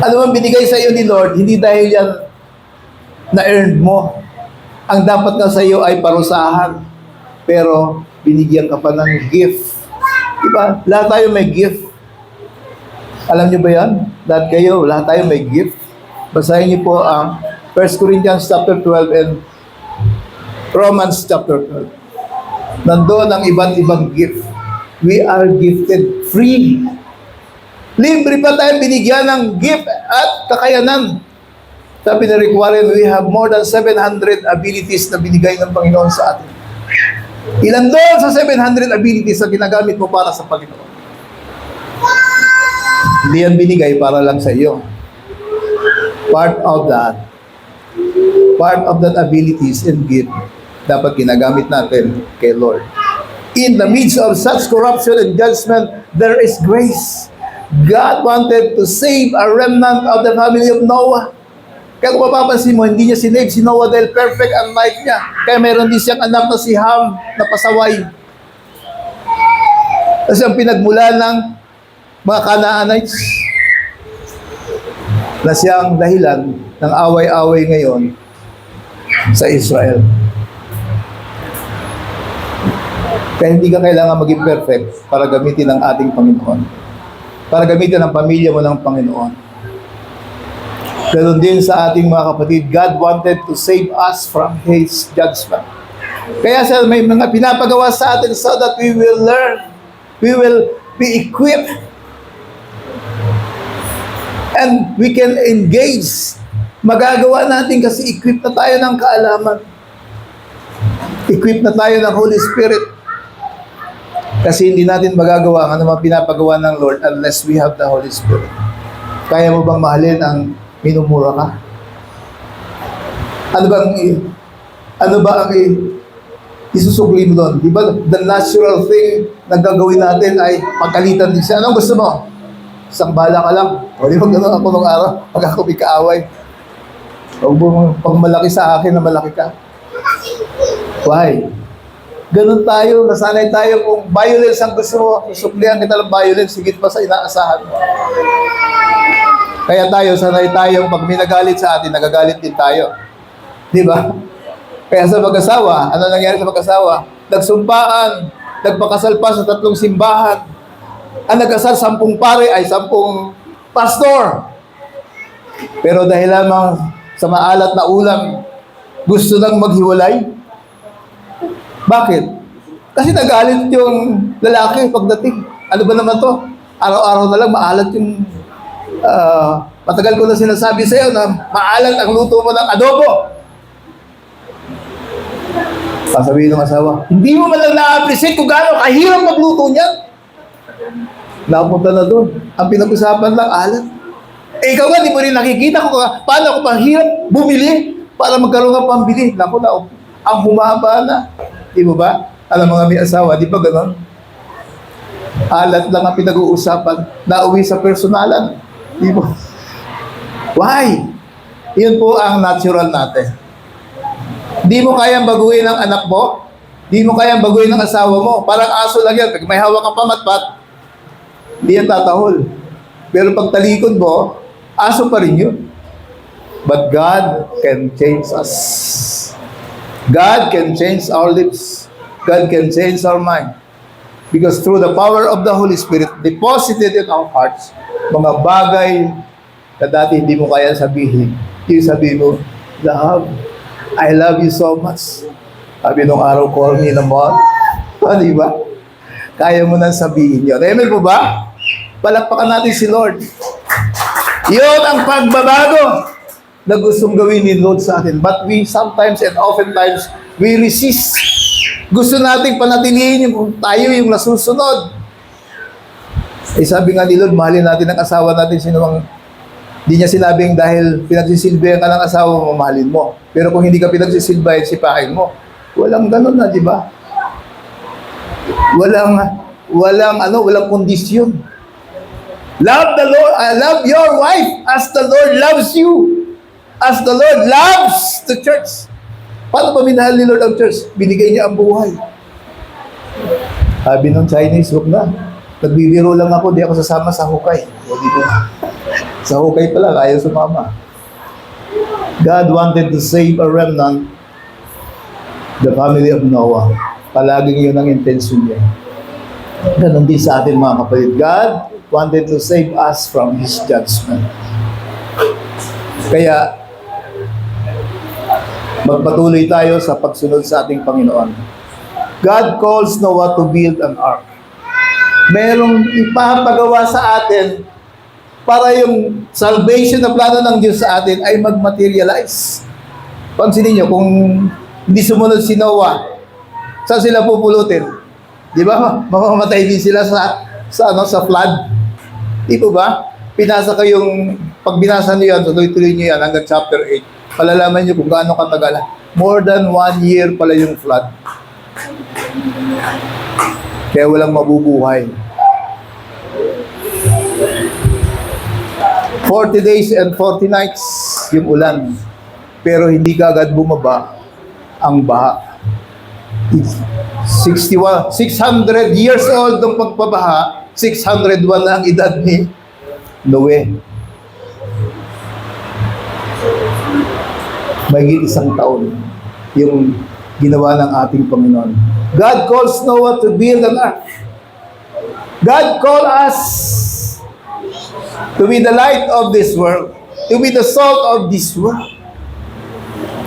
Ano bang binigay sa iyo ni Lord? Hindi dahil yan na-earned mo. Ang dapat nga sa iyo ay parusahan. Pero binigyan ka pa ng gift. Diba? Lahat tayo may gift. Alam niyo ba yan? Lahat kayo, lahat tayo may gift. Basahin niyo po ang 1 Corinthians chapter 12 and Romans chapter 12. Nandoon ang iba't ibang gift. We are gifted free. Libre pa tayo binigyan ng gift at kakayanan. Sabi ni Rick Warren, we have more than 700 abilities na binigay ng Panginoon sa atin. Ilan doon sa 700 abilities na ginagamit mo para sa Panginoon? Hindi yan binigay para lang sa iyo. Part of that abilities and gift dapat ginagamit natin kay Lord. In the midst of such corruption and judgment, there is grace. God wanted to save a remnant of the family of Noah. Kaya kung mapapansin mo, hindi niya sinave si Noah dahil perfect ang life niya. Kaya meron din siyang anak na si Ham na pasaway. Kasi ang pinagmula ng mga Canaanites na siyang dahilan ng away-away ngayon sa Israel. Kaya hindi ka kailangan maging perfect para gamitin ng ating Panginoon. Para gamitin ang pamilya mo ng Panginoon. Ganon din sa ating mga kapatid, God wanted to save us from His judgment. Kaya siya may mga pinapagawa sa atin so that we will learn, we will be equipped, and we can engage. Magagawa natin kasi equipped na tayo ng kaalaman. Equipped na tayo ng Holy Spirit. Kasi hindi natin magagawa ang anumang pinapagawa ng Lord unless we have the Holy Spirit. Kaya mo bang mahalin ang minumura ka? Ano ba ang isusugli mo doon? Di ba the natural thing na gagawin natin ay pagkalitan din siya? Anong gusto mo? Isang bala ka lang. O di ba gano'n ako nung araw? Pag ako may kaaway. Huwag mo pag malaki sa akin na malaki ka. Why? Ganun tayo, nasanay tayo kung violence ang gusto mo, susuklihan kita ng violence, higit pa sa inaasahan mo. Kaya tayo, sanay tayong pag may nagalit sa atin, nagagalit din tayo. Di ba? Kaya sa mag-asawa, ano nangyari sa mag-asawa? Nagsumpaan, nagpakasal pa sa 3 simbahan. Ang nagkasal, 10 pare ay 10 pastor. Pero dahil lamang sa maalat na ulam, gusto nang maghiwalay. Bakit? Kasi nagalit yung lalaki pagdating. Ano ba naman to? Araw-araw na lang maalat yung matagal ko na sinasabi sa iyo na maalat ang luto mo ng adobo. Sasabihin ng asawa, hindi mo man lang na-appreciate kung gaano kahirap magluto niyan. Napunta na doon. Ang pinag-usapan lang, alat. Eh ikaw nga, di mo rin nakikita kung paano ako mahirap bumili para magkaroon ng pambili. Naku na, ang humaba na. Di mo ba? Alam mga may asawa, di ba ganon? Alat lang ang pinag-uusapan, nauwi sa personalan. Di ba? Why? Yun po ang natural natin. Di mo kayang baguhin ang anak mo, di mo kayang baguhin ang asawa mo. Parang aso lang yan. Pag may hawak kang pamatpat, di yan tatahol. Pero pag talikod mo, aso pa rin yun. But God can change us. God can change our lips. God can change our mind. Because through the power of the Holy Spirit deposited in our hearts, mga bagay na dati hindi mo kaya sabihin, yung sabihin mo, love, I love you so much. Sabi nung araw, call me naman. Di ba? Kaya mo nang sabihin yun. Amen po ba? Palakpakan natin si Lord. Yun ang pagbabago na gustong gawin ni Lord sa atin. But we sometimes and oftentimes, we resist. Gusto nating panatilihin yung tayo yung nasusunod. Eh sabi nga ni Lord, mahalin natin ang asawa natin. Sino mang, di niya sinabing dahil pinagsisilbayan ka ng asawa mo, mahalin mo. Pero kung hindi ka pinagsisilbayan, sipahin mo. Walang ganun na, di ba? Walang kondisyon. Love the Lord, love your wife as the Lord loves you. As the Lord loves the church. Paano ba minahal ni Lord ang church? Binigay niya ang buhay. Sabi nung Chinese, huwag na. Nagbibiro lang ako, di ako sasama sa hukay. O dito. Sa hukay pala, ayaw sumama. God wanted to save a remnant, the family of Noah. Palaging yun ang intention niya. Ganon din sa atin mga kapatid. God wanted to save us from His judgment. Kaya, magpatuloy tayo sa pagsunod sa ating Panginoon. God calls Noah to build an ark. Merong ipapagawa sa atin para yung salvation na plano ng Diyos sa atin ay mag-materialize. Pansinin nyo, kung hindi sumunod si Noah, saan sila pupulutin? Di ba? Mamamatay din sila sa flood. Di po ba? Pinasa kayong, pag binasa nyo yan, tuloy-tuloy nyo yan hanggang chapter 8. Palalaman nyo kung gaano katagal. More than 1 year pala yung flood. Kaya walang mabubuhay. 40 days and 40 nights yung ulan. Pero hindi kagad bumaba ang baha. 600 years old ng pagpabaha, 601 na ang edad ni Noe. Mahigit 1 taon yung ginawa ng ating Panginoon. God calls Noah to build an ark. God called us to be the light of this world, to be the salt of this world.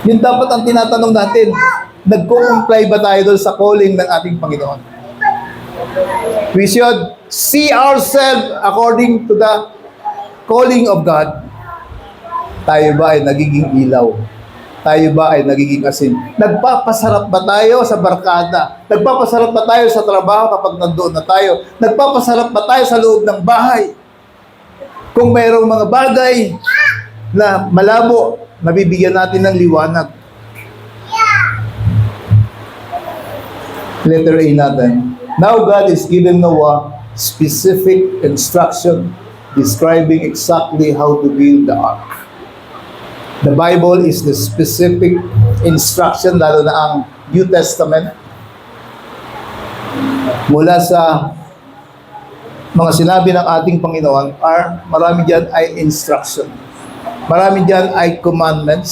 Yun dapat ang tinatanong natin. Nagko-comply ba tayo doon sa calling ng ating Panginoon? We should see ourselves according to the calling of God. Tayo ba ay nagiging ilaw? Tayo ba ay nagiging asin? Nagpapasarap ba tayo sa barkada? Nagpapasarap ba tayo sa trabaho kapag nandoon na tayo? Nagpapasarap ba tayo sa loob ng bahay? Kung mayroong mga bagay na malabo, nabibigyan natin ng liwanag. Letter A natin. Now God is giving Noah specific instruction describing exactly how to build the ark. The Bible is the specific instruction, lalo na ang New Testament. Mula sa mga sinabi ng ating Panginoon, marami dyan ay instruction. Marami dyan ay commandments.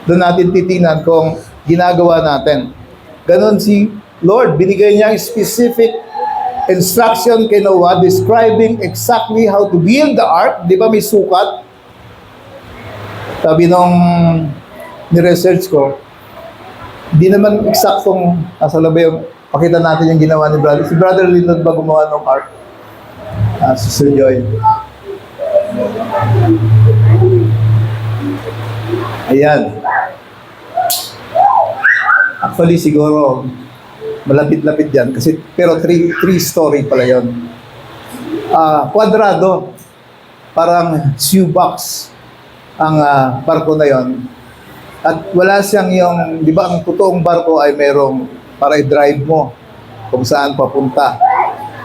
Doon natin titingnan kung ginagawa natin. Ganon si Lord, binigay niya ang specific instruction kay Noah describing exactly how to build the ark. Di ba may sukat? Sabi nung ni-research ko, di naman eksaktong nasa labay yung pakita natin yung ginawa ni Brother. Si Brother Linod ba gumawa ng ark? Si Sir Joy. Ayan. Actually, siguro, malapit-lapit yan. Kasi, pero three-story pala yun. Kwadrado. Parang shoebox ang barko na yon. At wala siyang yung, di ba, ang totoong barko ay merong para i-drive mo kung saan papunta.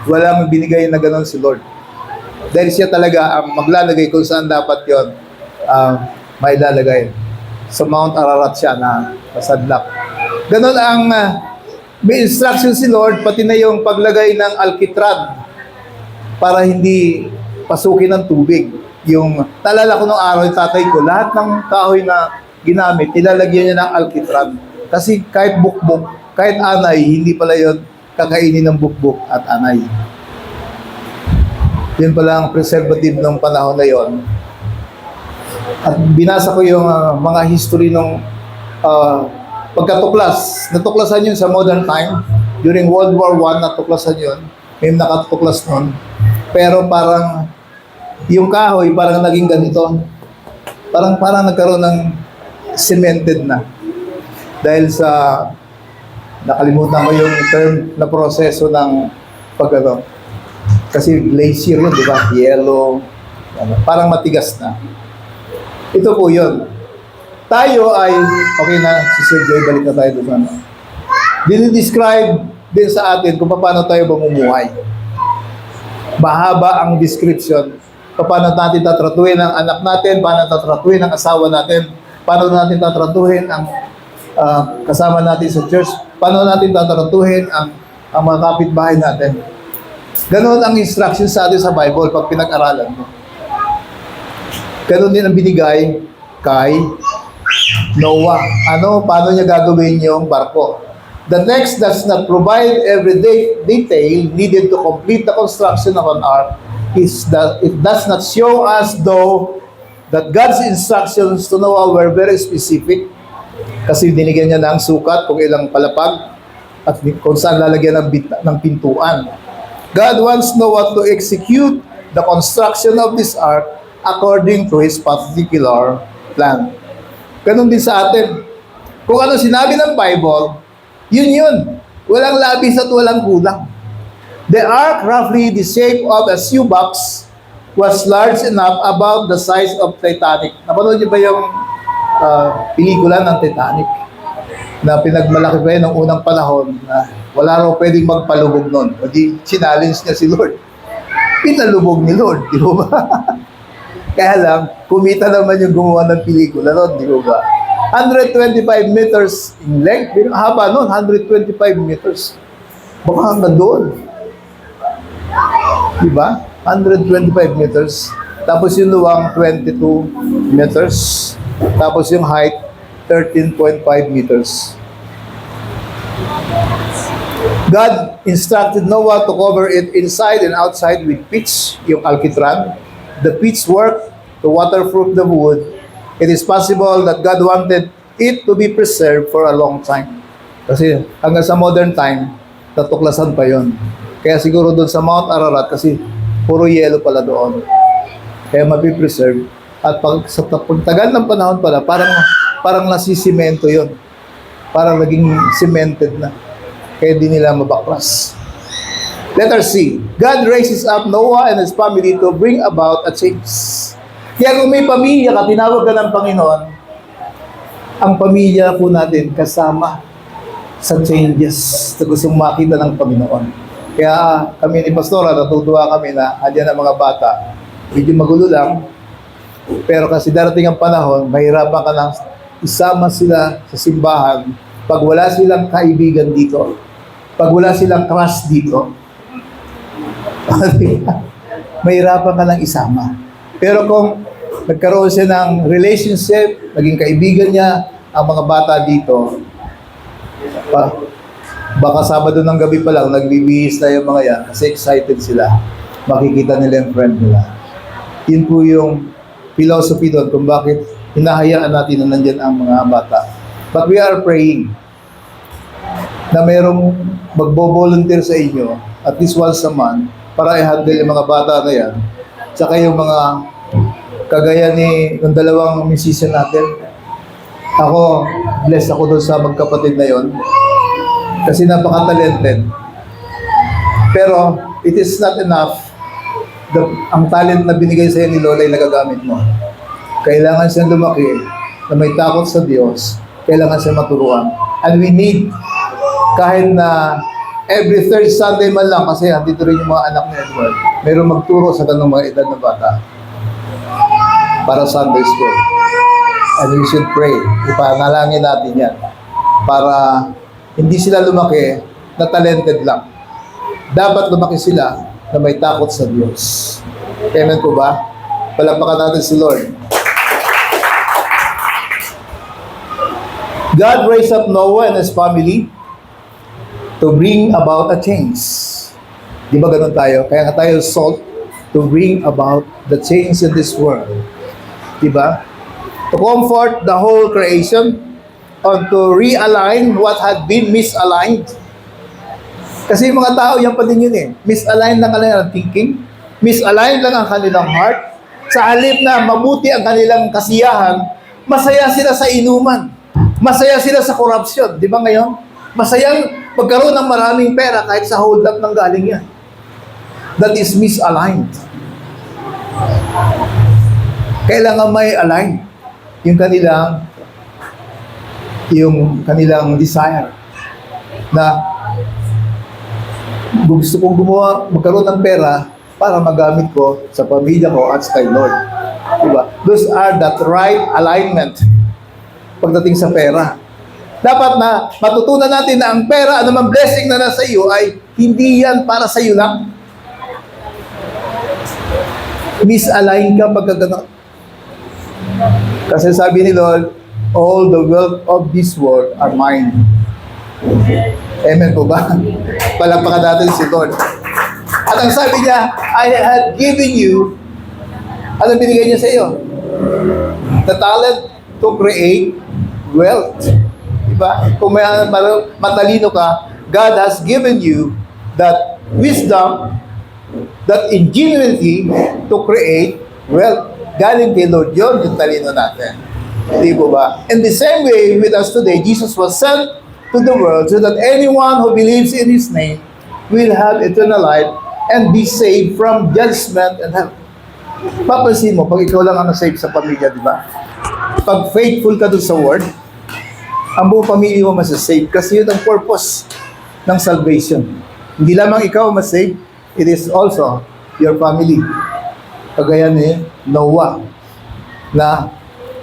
Walang binigay na gano'n si Lord. Dahil siya talaga ang maglalagay kung saan dapat yon mailalagay. Sa Mount Ararat siya na masadlak. Ganon ang may instruction si Lord, pati na yung paglagay ng alkitrad para hindi pasukin ng tubig. Yung, naalala ko nung araw, yung tatay ko, lahat ng kahoy na ginamit, nilalagyan niya ng alkitrad. Kasi kahit bukbok, kahit anay, hindi pala yun kakainin ng bukbok at anay. Yun pala ang preservative ng panahon na yon. At binasa ko yung mga history ng pagkatuklas. Natuklasan yun sa modern time. During World War I, natuklasan yun. May nakatuklas nun. Pero parang yung kahoy parang naging ganito. Parang nagkaroon ng cemented na. Dahil sa nakalimutan ko yung term na proseso ng pagkano. Kasi glacier yun, di ba? Yellow. Parang matigas na. Ito po yun. Tayo ay, okay na, si Sir Joy, balik na tayo doon. Dinidescribe din sa atin kung paano tayo mamumuhay. Mahaba ang description. Paano natin tatratuhin ang anak natin, paano tatratuhin ang asawa natin, paano natin tatratuhin ang kasama natin sa church, paano natin tatratuhin ang mga kapitbahay natin. Ganon ang instruction sa atin sa Bible pag pinag-aralan mo. Ganon din ang binigay kay Noah. Paano niya gagawin yung barko? The text does not provide every detail needed to complete the construction of an ark. It does not show us, though, that God's instructions to Noah were very specific. Kasi dinigyan niya ng sukat kung ilang palapag at kung saan lalagyan ng pintuan. God wants Noah to execute the construction of this ark according to His particular plan. Ganun din sa atin. Kung ano sinabi ng Bible, yun. Walang labis at walang kulang. The ark, roughly the shape of a shoebox, was large enough about the size of Titanic. Napanood niyo ba yung pelikula ng Titanic? Na pinagmalaki pa yun ng unang panahon na wala raw pwedeng magpalubog nun. O di, challenge niya si Lord. Pinalubog ni Lord, di ba? Kaya lang, kumita naman yung gumawa ng pelikula nun, di ba? 125 meters in length, haba nun, 125 meters. Baka hanggang doon. Di ba? 125 meters. Tapos yung luwang, 22 meters. Tapos yung height, 13.5 meters. God instructed Noah to cover it inside and outside with pitch, yung alkitran. The pitch work to waterproof the wood. It is possible that God wanted it to be preserved for a long time. Kasi hanggang sa modern time, natuklasan pa yon. Kaya siguro doon sa Mount Ararat, kasi puro yelo pala doon. Kaya mapipreserve. At sa pagtagal ng panahon pala, parang nasisimento yon. Parang naging cemented na. Kaya di nila mabaklas. Letter C. God raises up Noah and his family to bring about a change. Kaya kung may pamilya ka, tinawag ka ng Panginoon, ang pamilya po natin kasama sa changes na gustong makita ng Panginoon. Kaya kami ni Pastora, natutuwa kami na andyan ang mga bata. Medyo magulo lang, pero kasi darating ang panahon, mahirapan ka lang isama sila sa simbahan pag wala silang kaibigan dito, pag wala silang crush dito. Mahirapan ka lang isama. Pero kung nagkaroon siya ng relationship, naging kaibigan niya ang mga bata dito, baka Sabado ng gabi pa lang, nagbibihis na yung mga yan kasi excited sila. Makikita nila yung friend nila. Yun po yung philosophy doon kung bakit hinahayaan natin na nandyan ang mga bata. But we are praying na mayroong magbo-volunteer sa inyo at least once a month para i-handle yung mga bata na yan. Tsaka yung mga kagaya ni yung dalawang musician natin. Ako, blessed ako doon sa magkapatid na yon kasi napaka-talented. Pero it is not enough. Ang talent na binigay sa'yo ni Lola ay nagagamit mo. Kailangan siyang lumaki na may takot sa Diyos, kailangan siya maturuan. And we need, kahit na every third Sunday man lang, kasi dito rin yung mga anak ni Edward, mayroong magturo sa ganung mga edad na bata para Sunday school. And we should pray. Ipanalangin natin yan para hindi sila lumaki na talented lang. Dapat lumaki sila na may takot sa Diyos. Amen po ba? Palakpakan natin si Lord. God raised up Noah and his family to bring about a change. Di ba ganun tayo? Kaya nga tayo salt to bring about the change in this world. Di ba? To comfort the whole creation and to realign what had been misaligned. Kasi yung mga tao, yan pa din yun eh. Misaligned lang kanilang thinking, misaligned lang ang kanilang heart. Sa halip na mabuti ang kanilang kasiyahan, masaya sila sa inuman. Masaya sila sa corruption. Di ba ngayon? Masayang magkaroon ng maraming pera kahit sa hold up ng galing yan. That is misaligned. Kailangan may align yung kanilang desire na gusto kong magkaroon ng pera para magamit ko sa pamilya ko at sa kay Lord. Diba? Those are that right alignment pagdating sa pera. Dapat na matutunan natin na ang pera, anumang blessing na nasa iyo ay hindi yan para sa iyo lang. Misalign ka pagka gano'n. Kasi sabi ni Lord, all the wealth of this world are mine. Amen po ba? Palakpakan natin si Lord. At ang sabi niya, I had given you, anong binigay niya sa iyo? The talent to create wealth. Diba? Kung may matalino ka, God has given you that wisdom, that ingenuity to create wealth. Galing kay Lord yun, yung talino natin. Di po ba? In the same way with us today, Jesus was sent to the world so that anyone who believes in His name will have eternal life and be saved from judgment and hell. Papansin mo, pag ikaw lang ang na-save sa pamilya, di ba? Pag faithful ka dun sa word, ang buong pamilya mo masasave kasi yun ang purpose ng salvation. Hindi lamang ikaw masave, it is also your family. Kagaya ni Noah, na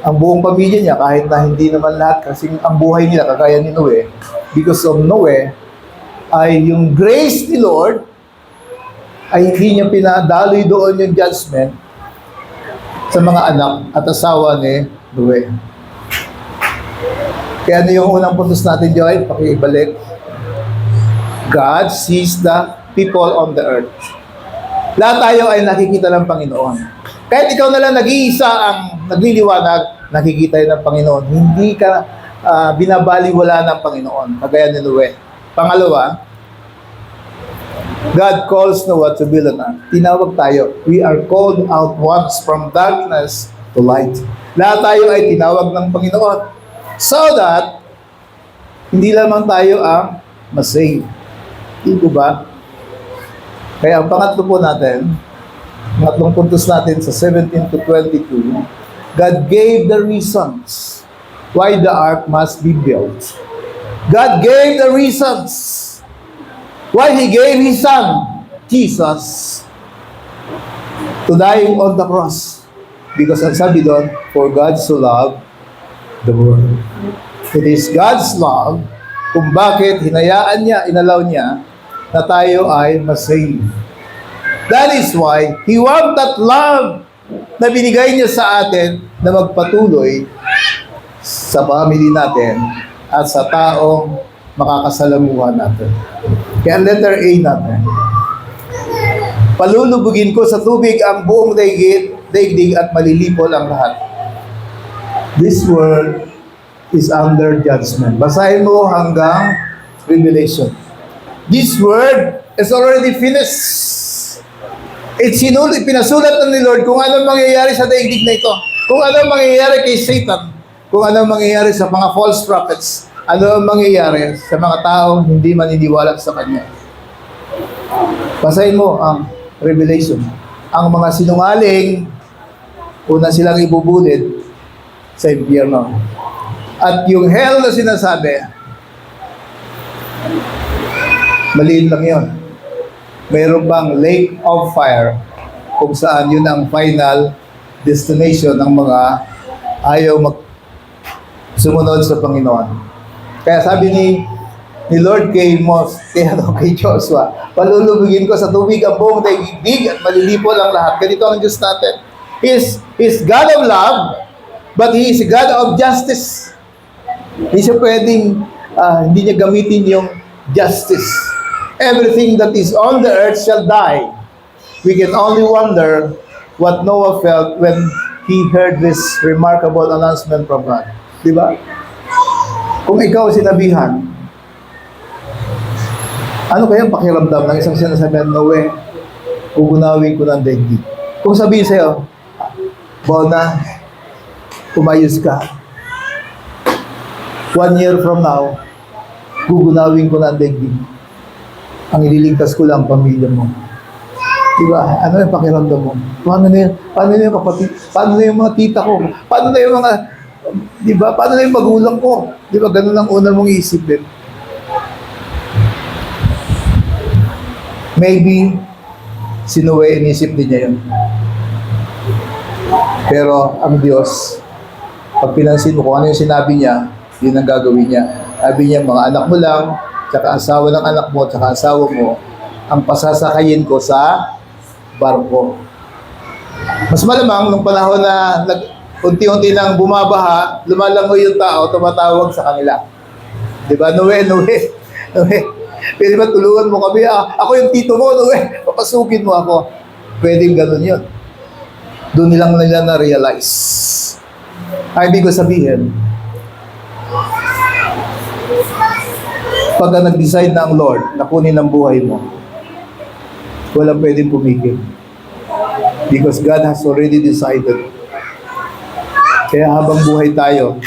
ang buong pamilya niya, kahit na hindi naman lahat, kasi ang buhay nila, kagaya ni Noe, because of Noe, ay yung grace ni Lord, ay hindi niya pinadaloy doon yung judgment sa mga anak at asawa ni Noe. Kaya ano yung unang puntos natin, Joy? Pakibalik. God sees the people on the earth. Lahat tayo ay nakikita ng Panginoon. Kahit ikaw na lang nag-iisa ang nagliliwanag, nakikita yun ng Panginoon. Hindi ka binabaliwala ng Panginoon, kagaya ni Noe. Pangalawa, God calls Noah to build an ark. Tinawag tayo. We are called out once from darkness to light. Lahat tayo ay tinawag ng Panginoon. So that, hindi lamang tayo ang masave. Hindi ba? Kaya ang pangatlo po natin, pangatlong puntos natin sa 17 to 22, God gave the reasons why the ark must be built. God gave the reasons why He gave His Son, Jesus, to die on the cross. Because ang sabi doon, for God so loved the world. It is God's love kung bakit hinayaan niya, inalaw niya na tayo ay masave. That is why He wants that love na binigay niya sa atin na magpatuloy sa family natin at sa taong makakasalamuhan natin. Kaya letter A natin. Palulubugin ko sa tubig ang buong daigdig at malilipol ang lahat. This world is under judgment. Basahin mo hanggang Revelation. This word is already finished. Pinasulat na ni Lord kung anong mangyayari sa daigdig na ito. Kung anong mangyayari kay Satan. Kung anong mangyayari sa mga false prophets. Ano ang mangyayari sa mga taong hindi maniniwala sa Kanya. Basahin mo ang Revelation. Ang mga sinungaling, una silang ibubulid sa impyerno. At yung hell na sinasabi, maliit lang yun. Mayroon bang lake of fire kung saan yun ang final destination ng mga ayaw sumunod sa Panginoon. Kaya sabi ni Lord kay Joshua, palulubugin ko sa tubig ang buong daigdig at malilipo lang lahat. Ganito ang Diyos natin. He's God of love, but He is God of justice. Hindi siya pwedeng, hindi niya gamitin yung justice. Everything that is on the earth shall die. We can only wonder what Noah felt when he heard this remarkable announcement from God. Di ba? Kung ikaw sinabihan, ano kaya pakiramdam ng isang sinasabihan, Noe, ugunawin ko ng daigdig. Kung sabihin sa'yo, Bona, umayos ka. 1 year from now, gugunawin ko ng daigdig. Ang ililigtas ko lang ang pamilya mo. Diba? Ano yung pakiramdam mo? Paano na yung kapatid? Paano na yung mga tita ko? Paano na yung mga, diba? Paano na yung magulang ko? Diba? Ganun ang una mong iisipin. Maybe, si Noe, inisip din niya yun. Pero, ang Diyos, pag pinansin mo kung ano yung sinabi niya, yun ang gagawin niya. Sabi niya, mga anak mo lang, tsaka asawa ng anak mo, tsaka asawa mo, ang pasasakayin ko sa barko. Mas malamang, nung panahon na unti-unti nang bumabaha, lumalangoy yung tao, tumatawag sa kanila. Diba? Noe, pwede ba tulungan mo kami? Ako yung tito mo, Noe, papasukin mo ako. Pwedeng ganun yun. Doon nilang nila na-realize. Ay, ibig ko sabihin, pagka nag-decide na ang Lord na kunin ang buhay mo, walang pwedeng pumigil. Because God has already decided. Kaya habang buhay tayo,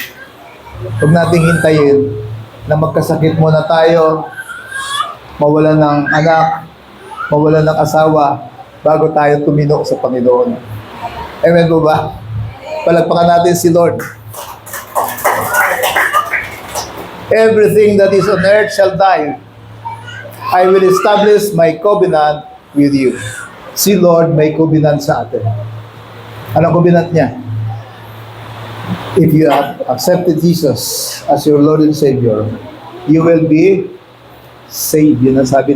huwag nating hintayin na magkasakit muna tayo, mawalan ng anak, mawalan ng asawa, bago tayo tumino sa Panginoon. Amen po ba? Palagpakan natin si Lord. Everything that is on earth shall die. I will establish my covenant with you. Si Lord may covenant sa atin. Anong covenant niya? If you have accepted Jesus as your Lord and Savior, you will be saved. Yun ang sabi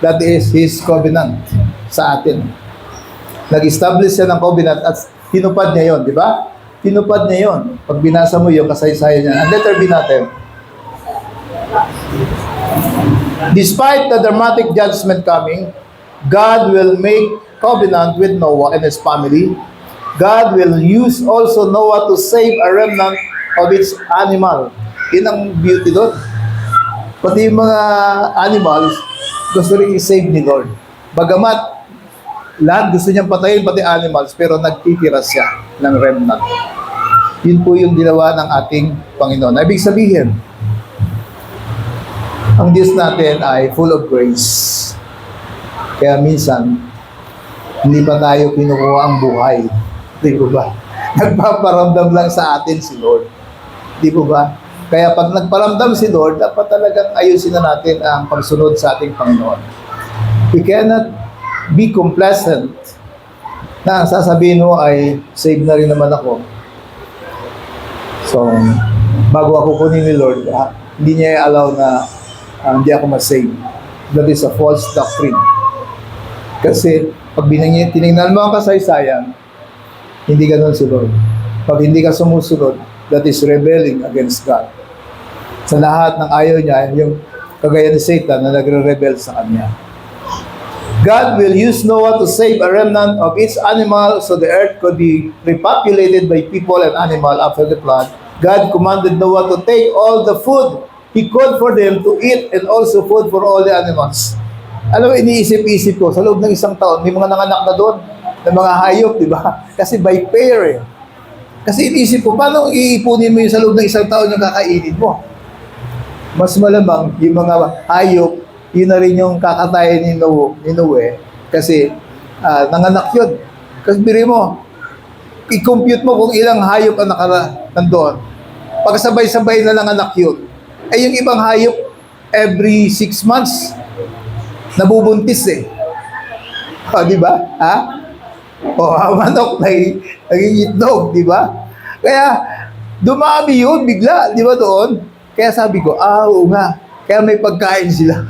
that is His covenant sa atin. Nag-establish siya ng covenant at tinupad niya yon, di ba? Tinupad niya yon. Pag binasa mo yung kasaysayan niya. Ang letter B natin. Despite the dramatic judgment coming, God will make covenant with Noah and his family. God will use also Noah to save a remnant of its animal. Yun ang beauty doon. Pati yung mga animals, gusto rin i-save ni Lord. Bagamat, lahat gusto niyang patayin, pati animals, pero nagtitira siya ng remnant. Yun po yung ginawa ng ating Panginoon. Ibig sabihin, ang Diyos natin ay full of grace. Kaya minsan, hindi pa tayo kinukuha ang buhay. Di ba ba? Nagpaparamdam lang sa atin si Lord. Di ba ba? Kaya pag nagparamdam si Lord, dapat talagang ayusin na natin ang pagsunod sa ating Panginoon. We cannot be complacent na sasabihin mo ay save na rin naman ako. So, bago ako kunin ni Lord, hindi niya allow na hindi ako ma-save. That is a false doctrine. Kasi, pag tinignan mo ang kasaysayan, hindi ganun si Lord. Pag hindi ka sumusunod, that is rebelling against God. Sa lahat ng ayaw niya, yung kagaya ni Satan na nagre-rebel sa kanya. God will use Noah to save a remnant of each animal so the earth could be repopulated by people and animal after the flood. God commanded Noah to take all the food He called for them to eat and also food for all the animals. Alam mo, iniisip-isip ko, sa loob ng isang taon, may mga nanganak na doon, ng mga hayop, di ba? Kasi by pair eh. Kasi iniisip ko, paano iipunin mo yung sa loob ng isang taon yung kakainin mo? Mas malamang, yung mga hayop, yun na rin yung kakatayin ni Noe kasi nanganak yun. Kasi biri mo, i-compute mo kung ilang hayop ang nandoon. Pag sabay-sabay na lang anak yun, ay yung ibang hayop, every 6 months, nabubuntis eh. O, di ba? Ha? O, manok, naging itlog, di ba? Kaya, dumami yun, bigla, di ba doon? Kaya sabi ko, oo nga, kaya may pagkain sila.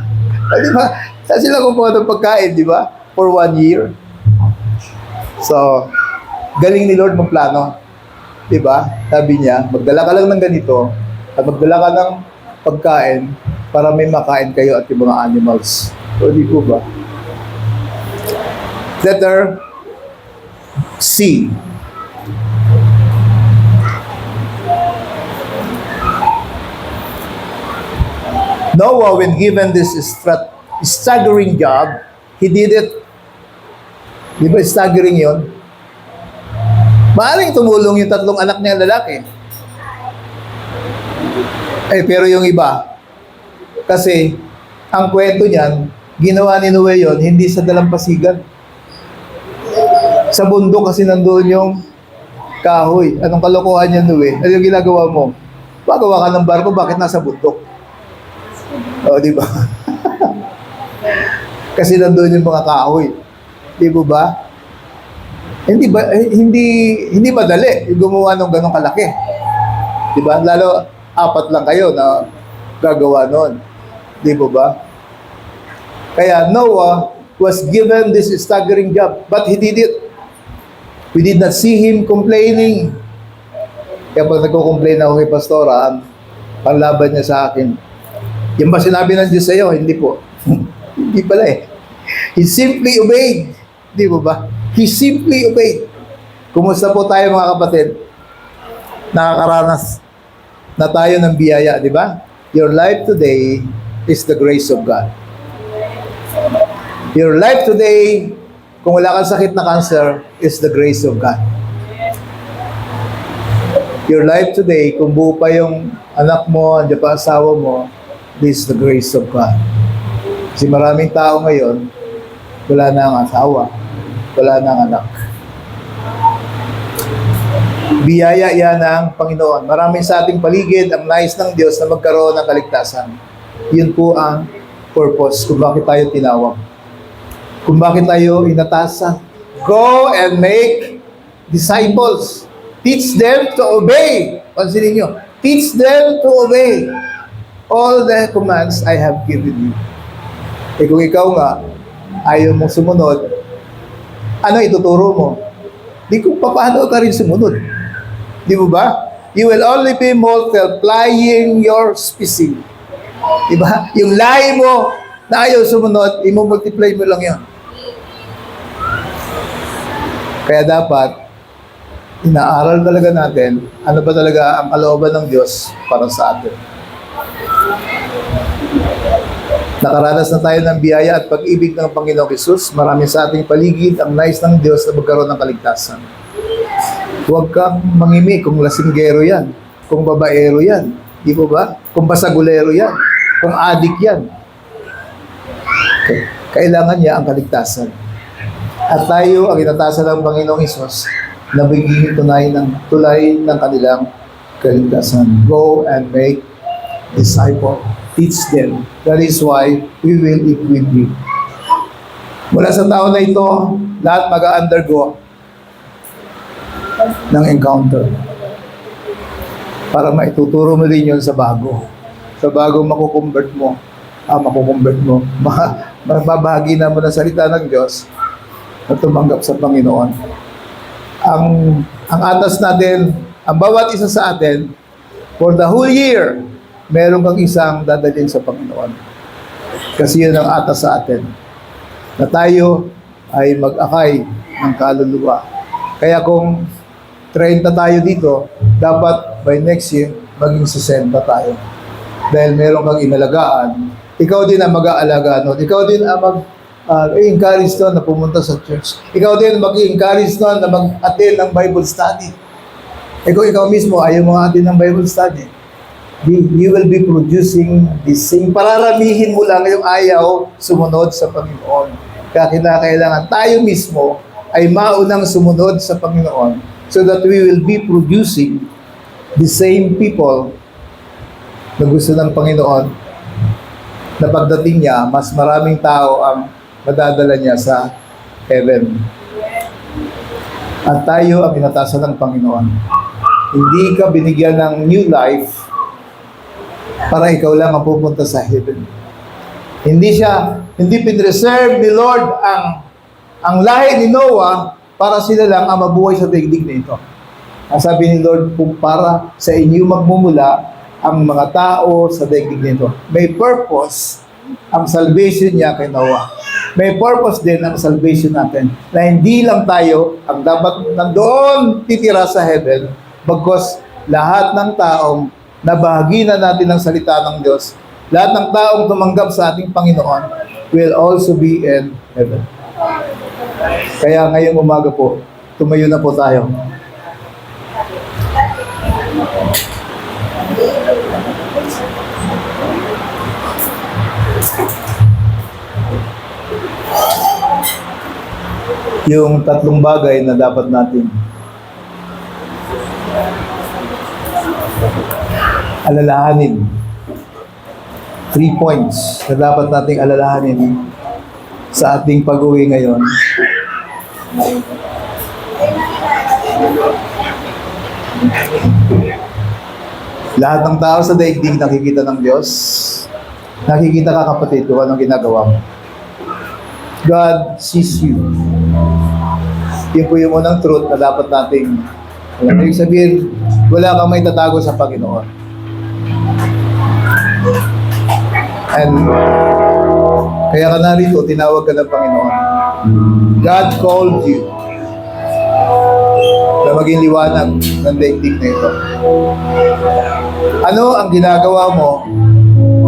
O, di ba? Saan sila kumuha ng pagkain, di ba? For 1 year. So, galing ni Lord magplano. Di ba? Sabi niya, magdala ka lang ng ganito, at magdala ka ng pagkain para may makain kayo at yung mga animals. O, di po ba? Letter C. Noah, when given this staggering job, he did it. Di ba staggering yun? Maaring tumulong yung 3 anak niya lalaki. Pero yung iba, kasi ang kwento niyan, ginawa ni Noe yun, hindi sa dalampasigan. Sa bundok kasi nandoon yung kahoy. Anong kalokohan niya, Noe? Ano yung ginagawa mo? Pagawa ka ng barko, bakit nasa bundok? O, di ba? Kasi nandoon yung mga kahoy. Di ba? Hindi madali yung gumawa ng ganong kalaki. Di ba? Lalo 4 lang kayo na gagawa noon. Di ba? Kaya Noah was given this staggering job, but he did it. We did not see him complaining. Kaya pag nagko-complain ako kay Pastora, ang panlaban niya sa akin, yung ba sinabi ng Diyos sa iyo? Hindi po. Hindi pala eh. He simply obeyed. Di ba? He simply obeyed. Kumusta po tayo mga kapatid? Nakakaranas na tayo ng biyaya, di ba? Your life today is the grace of God. Your life today, kung wala kang sakit na cancer, is the grace of God. Your life today, kung buo pa yung anak mo, andiyan pa asawa mo, this is the grace of God. Kasi maraming tao ngayon, wala na ang asawa, wala na ang anak. Biyaya yan ng Panginoon. Marami sa ating paligid ang nais ng Diyos na magkaroon ng kaligtasan. Yun po ang purpose kung bakit tayo tinawag. Kung bakit tayo inatasa. Go and make disciples. Teach them to obey. Pansinin nyo. Teach them to obey all the commands I have given you. Kung ikaw nga, ayaw mong sumunod, ano ituturo mo? Di kung paano ka rin sumunod. Di mo ba? You will only be multiplying your species. Di ba? Yung lahi mo na ayaw sumunod, i-multiply mo lang yan. Kaya dapat, inaaral talaga natin, ano ba talaga ang kalooban ng Diyos para sa atin. Nakaranas na tayo ng biyaya at pag-ibig ng Panginoong Hesus. Marami sa ating paligid ang nais ng Diyos na magkaroon ng kaligtasan. Huwag kang mangimi kung lasinggero yan, kung babaero yan, di ba ba? Kung basagulero yan, kung adik yan. Kailangan niya ang kaligtasan. At tayo ang inatasan ng Panginoong Hesus na magiging tulay ng kanilang kaligtasan. Go and make disciples. Teach them. That is why we will equip you. Mula sa taon na ito, lahat mag-undergo ng encounter. Para maituturo mo din yun sa bago. Sa bago makukonvert mo. Magbabahagi na mo ng salita ng Diyos na tumanggap sa Panginoon. Ang atas natin, ang bawat isa sa atin, for the whole year, meron kang isang dadalhin sa Panginoon. Kasi yun ang atas sa atin. Na tayo ay mag-akay ng kaluluwa. Kaya kung 30 tayo dito, dapat by next year, maging 60 tayo. Dahil meron kang inalagaan. Ikaw din ang mag-aalaga nun. Ikaw din ang mag-encourage nun na pumunta sa church. Ikaw din mag-encourage nun na mag-attend ng Bible study. Kung ikaw mismo ayaw mo attend ng Bible study, you will be producing this thing. Pararamihin mo lang yung ayaw sumunod sa Panginoon. Kaya kinakailangan tayo mismo ay maunang sumunod sa Panginoon so that we will be producing the same people na gusto ng Panginoon, na pagdating niya, mas maraming tao ang madadala niya sa heaven. At tayo ang inatasan ng Panginoon. Hindi ka binigyan ng new life para ikaw lang ang pupunta sa heaven. Hindi pinreserve ni Lord ang lahi ni Noah para sila lang ang mabuhay sa daigdig na ito. Ang sabi ni Lord, kung para sa inyo magmumula ang mga tao sa daigdig na ito. May purpose ang salvation niya kay Noah. May purpose din ang salvation natin, na hindi lang tayo ang dapat nandoon titira sa heaven, bagkus lahat ng taong nabahagi na natin ng salita ng Diyos, lahat ng taong tumanggap sa ating Panginoon will also be in heaven. Kaya ngayong umaga po, tumayo na po tayo. Yung tatlong bagay na dapat natin alalahanin. 3 points na dapat nating alalahanin sa ating pag-uwi ngayon. Lahat ng tao sa daigdig nakikita ng Diyos. Nakikita ka, kapatid, kung anong ginagawa mo. God sees you. Yun po yung unang truth na dapat nating ibig sabihin, wala kang may tatago sa Panginoon. And kaya ka narito, tinawag ka ng Panginoon. God called you na maging liwanag ng daigdig na ito. Ano ang ginagawa mo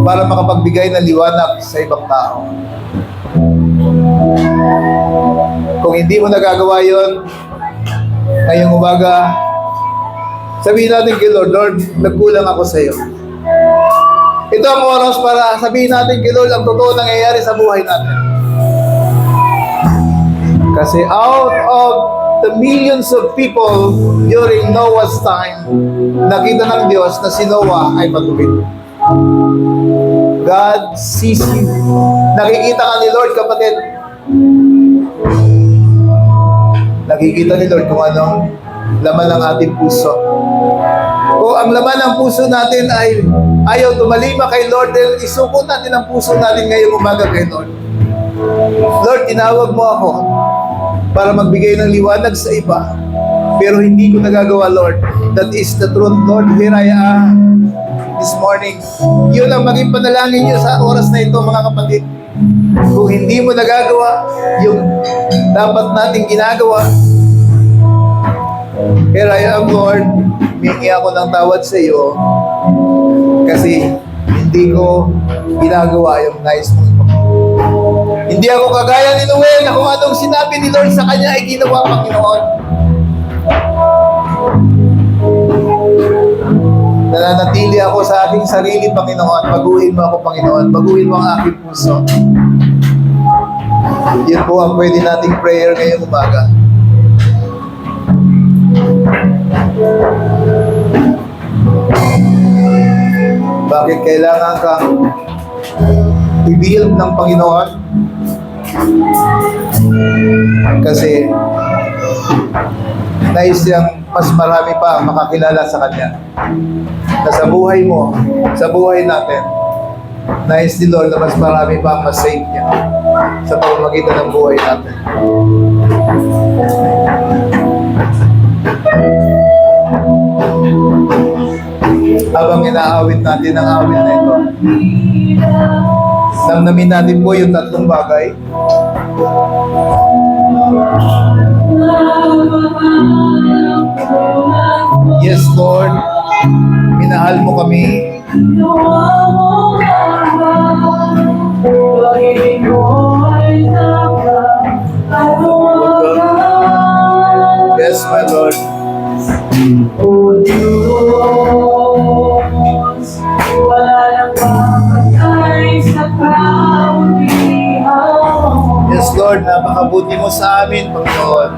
para makapagbigay ng liwanag sa ibang tao? Kung hindi mo nagagawa yon, ngayong umaga, sabihin natin kay Lord, Lord, nagkulang ako sa iyo. Ito ang oras para sabihin natin kay Lord ang totoo nangyayari sa buhay natin. Kasi out of the millions of people during Noah's time, nakita ng Diyos na si Noah ay matuwid. God sees you. Nakikita ka ni Lord, kapatid. Nakikita ni Lord kung anong laman ng ating puso. Kung ang laman ng puso natin ay ayaw tumalima kay Lord, then isukot natin ang puso natin ngayong umaga kay Lord. Lord, tinawag mo ako para magbigay ng liwanag sa iba, pero hindi ko nagagawa, Lord. That is the truth, Lord. Here I am this morning. Yun ang maging panalangin niyo sa oras na ito, mga kapatid. Kung hindi mo nagagawa yung dapat nating ginagawa, here I am, Lord. Humingi ako ng tawad sa iyo kasi hindi ko ginagawa yung nais mong ito. Hindi ako kagaya ni Noel na kung anong sinabi ni Lord sa kanya ay ginawa, Panginoon. Nananatili ako sa aking sarili, Panginoon. Baguhin mo ako, Panginoon. Baguhin mo ang aking puso. Yun po ang pwede nating prayer ngayong umaga. Bakit kailangan kang i-build ng Panginoon? Kasi nais niyang mas marami pa makakilala sa Kanya. Na sa buhay mo, sa buhay natin, nais ni Lord na mas marami pa ang masave niya sa pamamagitan ng buhay natin. Habang inaawit natin ang awit na ito, namnamin natin po yung tatlong bagay. Yes, Lord, minahal mo kami. Yes, my Lord. Yes, Lord, napakabuti mo sa amin, Panginoon.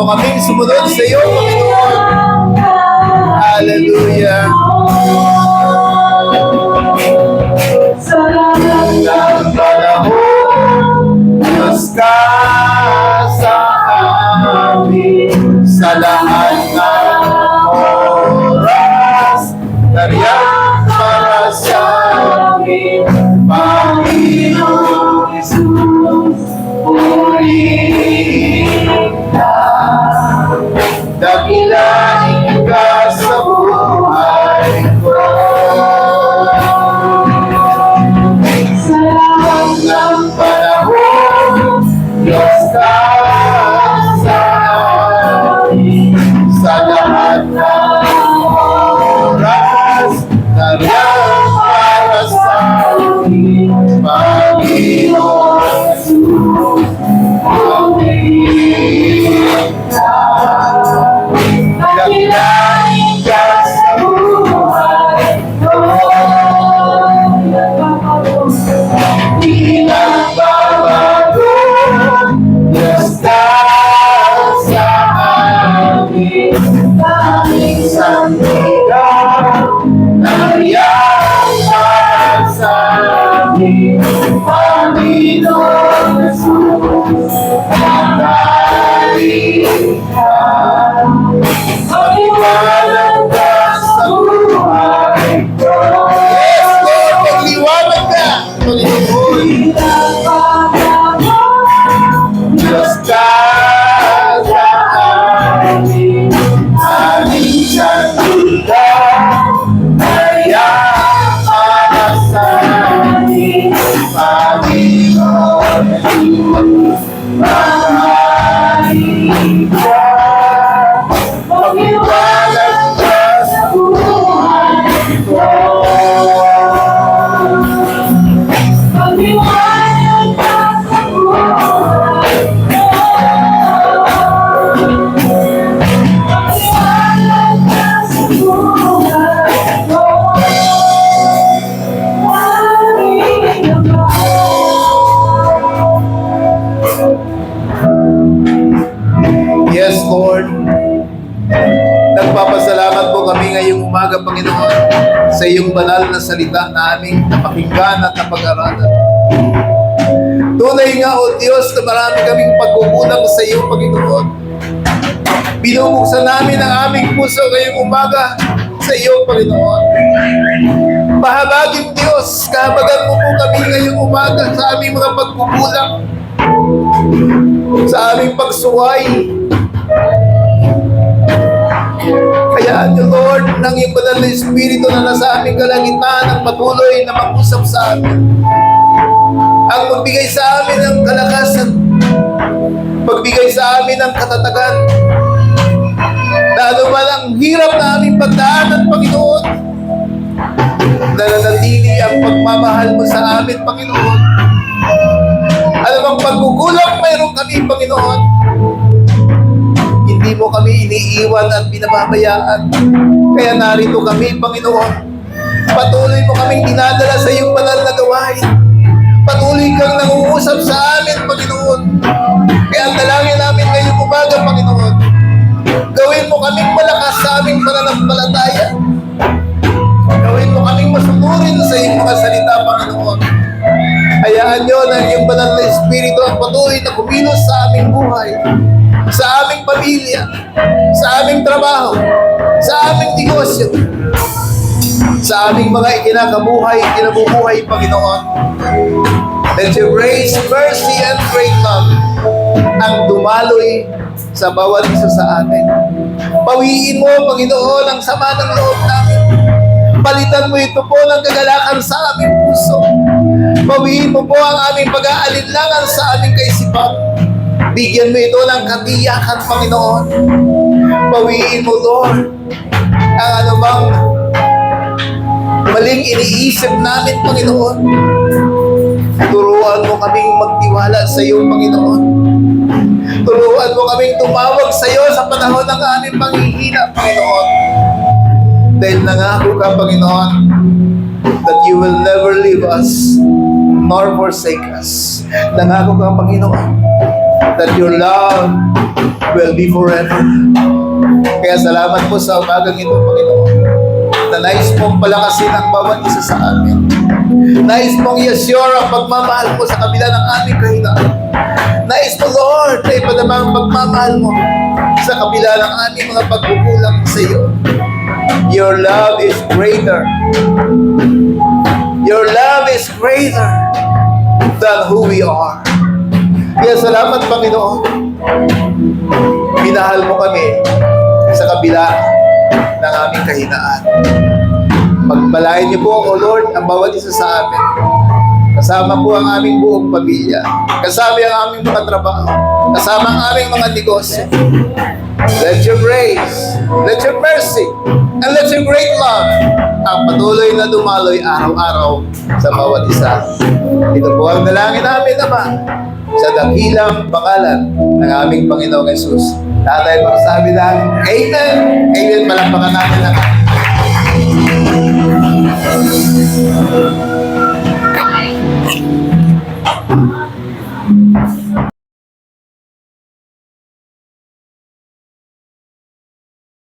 kaming sumunod sa iyo, Panginoon. Hallelujah. Ng panahon, Diyos ka sa amin, sa lahat ng oras, nariyan para sa amin, Panginoon Jesus, purihin ka. Dakilain ka sa buhay ko. Sa lahat ng panahon, Diyos ka sa amin, sa lahat ng oras, nariyan para sa amin, Panginoon Jesus, purihin ka. Dakilain ka sa buhay ko. Di nagbabago, Diyos ka sa amin, aming sandigan, nariyan para sa amin, Panginoon Jesus, pagkain ka. Magliwanag ka sa buhay ko. Yes, Lord, magliwanag ka. Panginoon. Diyos ka sa amin, aming sandigan, nariyan para sa amin, Panginoon Jesus, pagkain ka. Magliwanag ka sa buhay ko. Magliwanag ka sa buhay ko. Magliwanag ka sa buhay ko. Magliwanag ka. Yes, Lord. Nagpapasalamat po kami ngayong umaga, Panginoon, sa iyong banal na salita na aming napakinggan at napag-aralan. Tunay nga, O Diyos, na marami kaming pagkukulang sa iyo, Panginoon. Binubuksan namin ang aming puso ngayong umaga sa iyo, Panginoon. Mahabagin, Diyos, kahabagan mo po kami ngayong umaga sa aming mga pagkukulang, sa aming pagsuway. Hayaan niyo, Lord, ng iyong banal na Espiritu na nasa aming kalagitnaan ang patuloy na mag-usap sa amin. Ang magbigay sa amin ng kalakasan, magbigay sa amin ng katatagan, na anuman ang hirap na aming pagdaanan, Panginoon, nananatili ang pagmamahal mo sa amin, Panginoon. Anumang pagkukulang mayroon kami, Panginoon, hindi mo kami iniiwan at binababayaan. Kaya narito kami, Panginoon. Patuloy mo kaming dinadala sa iyong banal na gawain. Patuloy kang nangungusap sa amin, Panginoon. Kaya ang dalangin namin ngayong umaga, Panginoon, gawin mo kaming malakas sa aming pananampalataya. Gawin mo kaming masunurin sa iyong mga salita, Panginoon. Hayaan niyo na iyong banal na Espiritu ang patuloy na kumilos sa aming buhay, sa aming pamilya, sa aming trabaho, sa aming negosyo, sa aming mga ikinabubuhay, Panginoon. Let your grace, mercy, and great love ang dumaloy sa bawat isa sa atin. Pawiin mo, Panginoon, ang sama ng loob namin. Palitan mo ito po ng kagalakan sa aming puso. Pawiin mo po ang aming pag-aalinlangan sa aming kaisipan. Bigyan mo ito ng katiyakan, Panginoon. Pawiin mo, Lord, ang anumang maling iniisip namin, Panginoon. Turuan mo kaming magtiwala sa iyo, Panginoon. Turuan mo kaming tumawag sa iyo sa panahon ng aming panghihina, Panginoon. Dahil nangako ka, Panginoon, that you will never leave us nor forsake us. Nangako ka, Panginoon, that your love will be forever. Kaya salamat po sa umagang ito, Panginoon, na nais mong palakasin ang bawat isa sa amin. Nais mong i-assure ang pagmamahal mo sa kabila ng aming kahinaan. Nais mo, Lord, na ipadama ang pagmamahal mo sa kabila ng aming mga pagkukulang sa iyo. Your love is greater. Your love is greater than who we are. Kaya salamat, Panginoon. Minahal mo kami sa kabila ng aming kahinaan. Pagpalain niyo po, O Lord, ang bawat isa sa amin. Kasama po ang aming buong pamilya. Kasama ang aming mga trabaho. Kasama ang aming mga negosyo. Let your grace, let your mercy, and let your great love ang patuloy na dumaloy araw-araw sa bawat isa. Ito po ang dalangin namin, Ama, sa dakilang pangalan ng aming Panginoong Yesus. Tatay, magsabi lang, Amen! Amen! Malampakan natin lang.